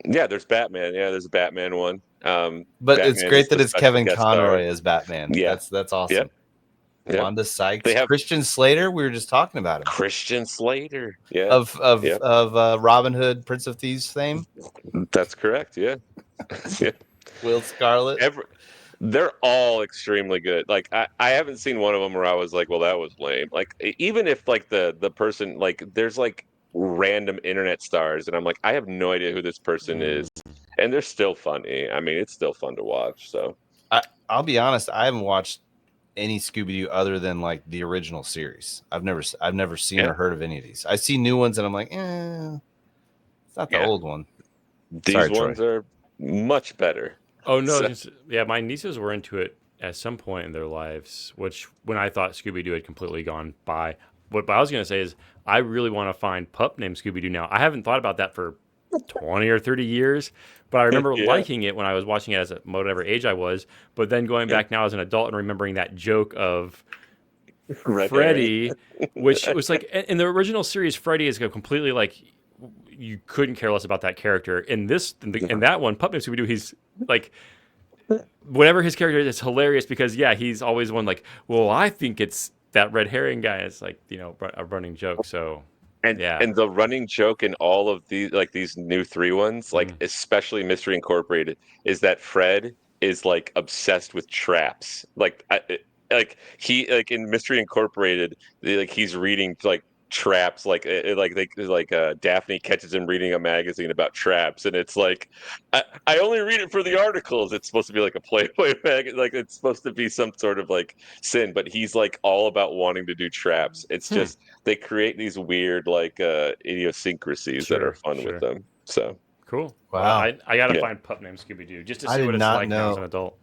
yeah. There's Batman. Yeah, there's a Batman one. But it's Batman is great that the it's special Kevin guest star. Conroy as Batman. Yeah, That's awesome. yep, yep. Wanda Sykes, They have Christian Slater. We were just talking about him Christian Slater. Yeah, of yep. Robin Hood, Prince of Thieves fame. That's correct. Yeah, yeah. Will Scarlet. They're all extremely good. Like I haven't seen one of them where I was like, well, that was lame. Like even if like the person like there's like random internet stars and I'm like, I have no idea who this person is, and they're still funny. I mean, it's still fun to watch. So I'll be honest, I haven't watched any Scooby-Doo other than like the original series. I've never seen Yeah. or heard of any of these. I see new ones and I'm like, it's not the Yeah. old one. these Sorry, ones Troy. are much better. Oh no, So- yeah, my nieces were into it at some point in their lives, which when I thought Scooby Doo had completely gone by. What I was going to say is, I really want to find pup named Scooby Doo now. I haven't thought about that for 20 or 30 years, but I remember Yeah. liking it when I was watching it as whatever age I was. But then going back now as an adult and remembering that joke of Red Freddy, which was like in the original series, Freddy is completely like, you couldn't care less about that character. In that one, Pup Named Scooby Doo, he's like, whatever his character is, it's hilarious because he's always one like, well, I think it's that red herring guy. It's like, a running joke. So And the running joke in all of these like these new 3 ones, like especially Mystery Incorporated, is that Fred is like obsessed with traps. Like he like in Mystery Incorporated, like he's reading like traps, Daphne catches him reading a magazine about traps, and it's like I only read it for the articles. It's supposed to be like a Playboy magazine, like it's supposed to be some sort of like sin, but he's like all about wanting to do traps. It's just they create these weird like idiosyncrasies that are fun with them. So cool. Wow. Well, I gotta find Pup Named Scooby Doo just to I see did what it's not like now as know. an adult.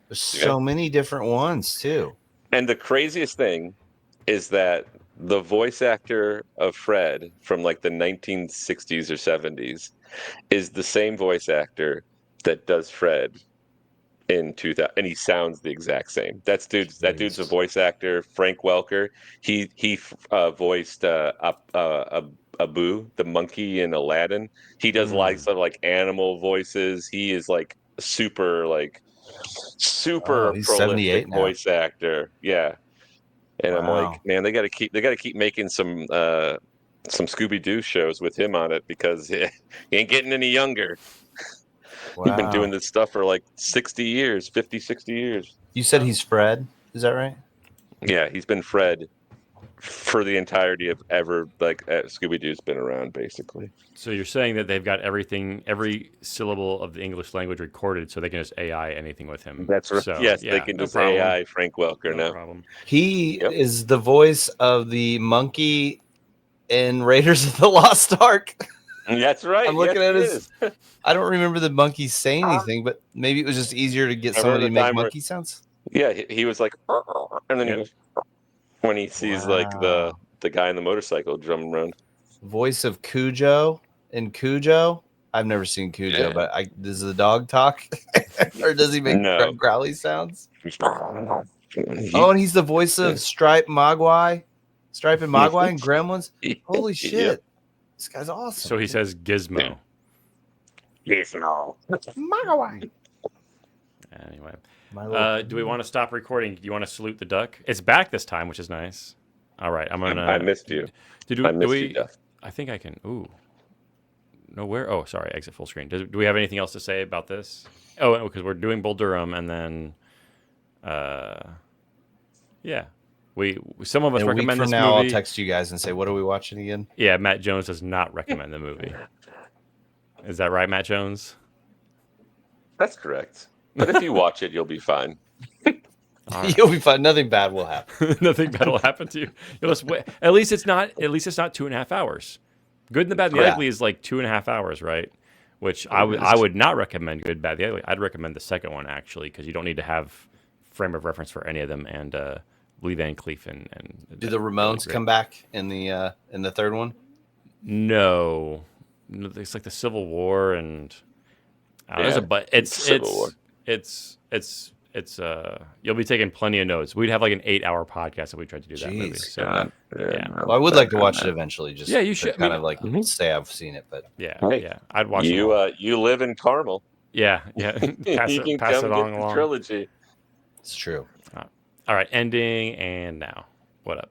There's so many different ones too. And the craziest thing is that the voice actor of Fred from like the 1960s or 70s is the same voice actor that does Fred in 2000, and he sounds the exact same. That dude's a voice actor, Frank Welker. He voiced Abu, the monkey in Aladdin. He does lots of like animal voices. He is like super He's prolific 78 now. voice actor. Yeah. And I'm like, Wow. man, they got to keep making some Scooby Doo shows with him on it because he ain't getting any younger. He's been doing this stuff for like 60 years, 50, 60 years. You said he's Fred, is that right? Yeah, he's been Fred for the entirety of ever like Scooby Doo's been around, basically. So you're saying that they've got every syllable of the English language recorded, so they can just AI anything with him. That's right. So, yes, they can just AI Frank Welker now. Problem. He is the voice of the monkey in Raiders of the Lost Ark. That's right. I'm looking at his. I don't remember the monkey saying anything, but maybe it was just easier to get somebody to make monkey sounds. Yeah, he was like, and then he goes when he sees like the guy on the motorcycle drumming around. Voice of Cujo in Cujo. I've never seen Cujo, but does the dog talk, or does he make growly sounds? And he's the voice of Stripe and Mogwai and Gremlins. Holy shit, this guy's awesome. So he says Gizmo. Gizmo. Mogwai. Anyway, do we want to stop recording? Do you want to salute the duck? It's back this time, which is nice. All right, I'm gonna. I missed you. I missed you, Jeff. I think I can. Ooh. No, where? Oh, sorry. Exit full screen. Do we have anything else to say about this? Oh, because we're doing Bull Durham, and then, some of us recommend this movie. I'll text you guys and say, what are we watching again? Yeah, Matt Jones does not recommend the movie. Is that right, Matt Jones? That's correct. But if you watch it, you'll be fine. All right. You'll be fine. Nothing bad will happen. Nothing bad will happen to you. You'll just wait. At least it's not 2.5 hours. Good and the Bad and the Yeah. Ugly is like 2.5 hours, right? Which It is. I would not recommend Good, Bad, the Ugly. I'd recommend the second one actually because you don't need to have frame of reference for any of them. And Lee Van Cleef and Do the Ramones come back in the third one? No, it's like the Civil War and but Civil War. it's you'll be taking plenty of notes. We'd have like an 8-hour podcast if we tried to do that movie. Jeez. So yeah. Well, I would like to watch it eventually. Just Yeah, you should. to kind of like say I've seen it, but Yeah, Hey, yeah. I'd watch them all. You live in Carmel. Yeah. Pass You can it come on get the along. trilogy. it's true. All right, ending and now. What up?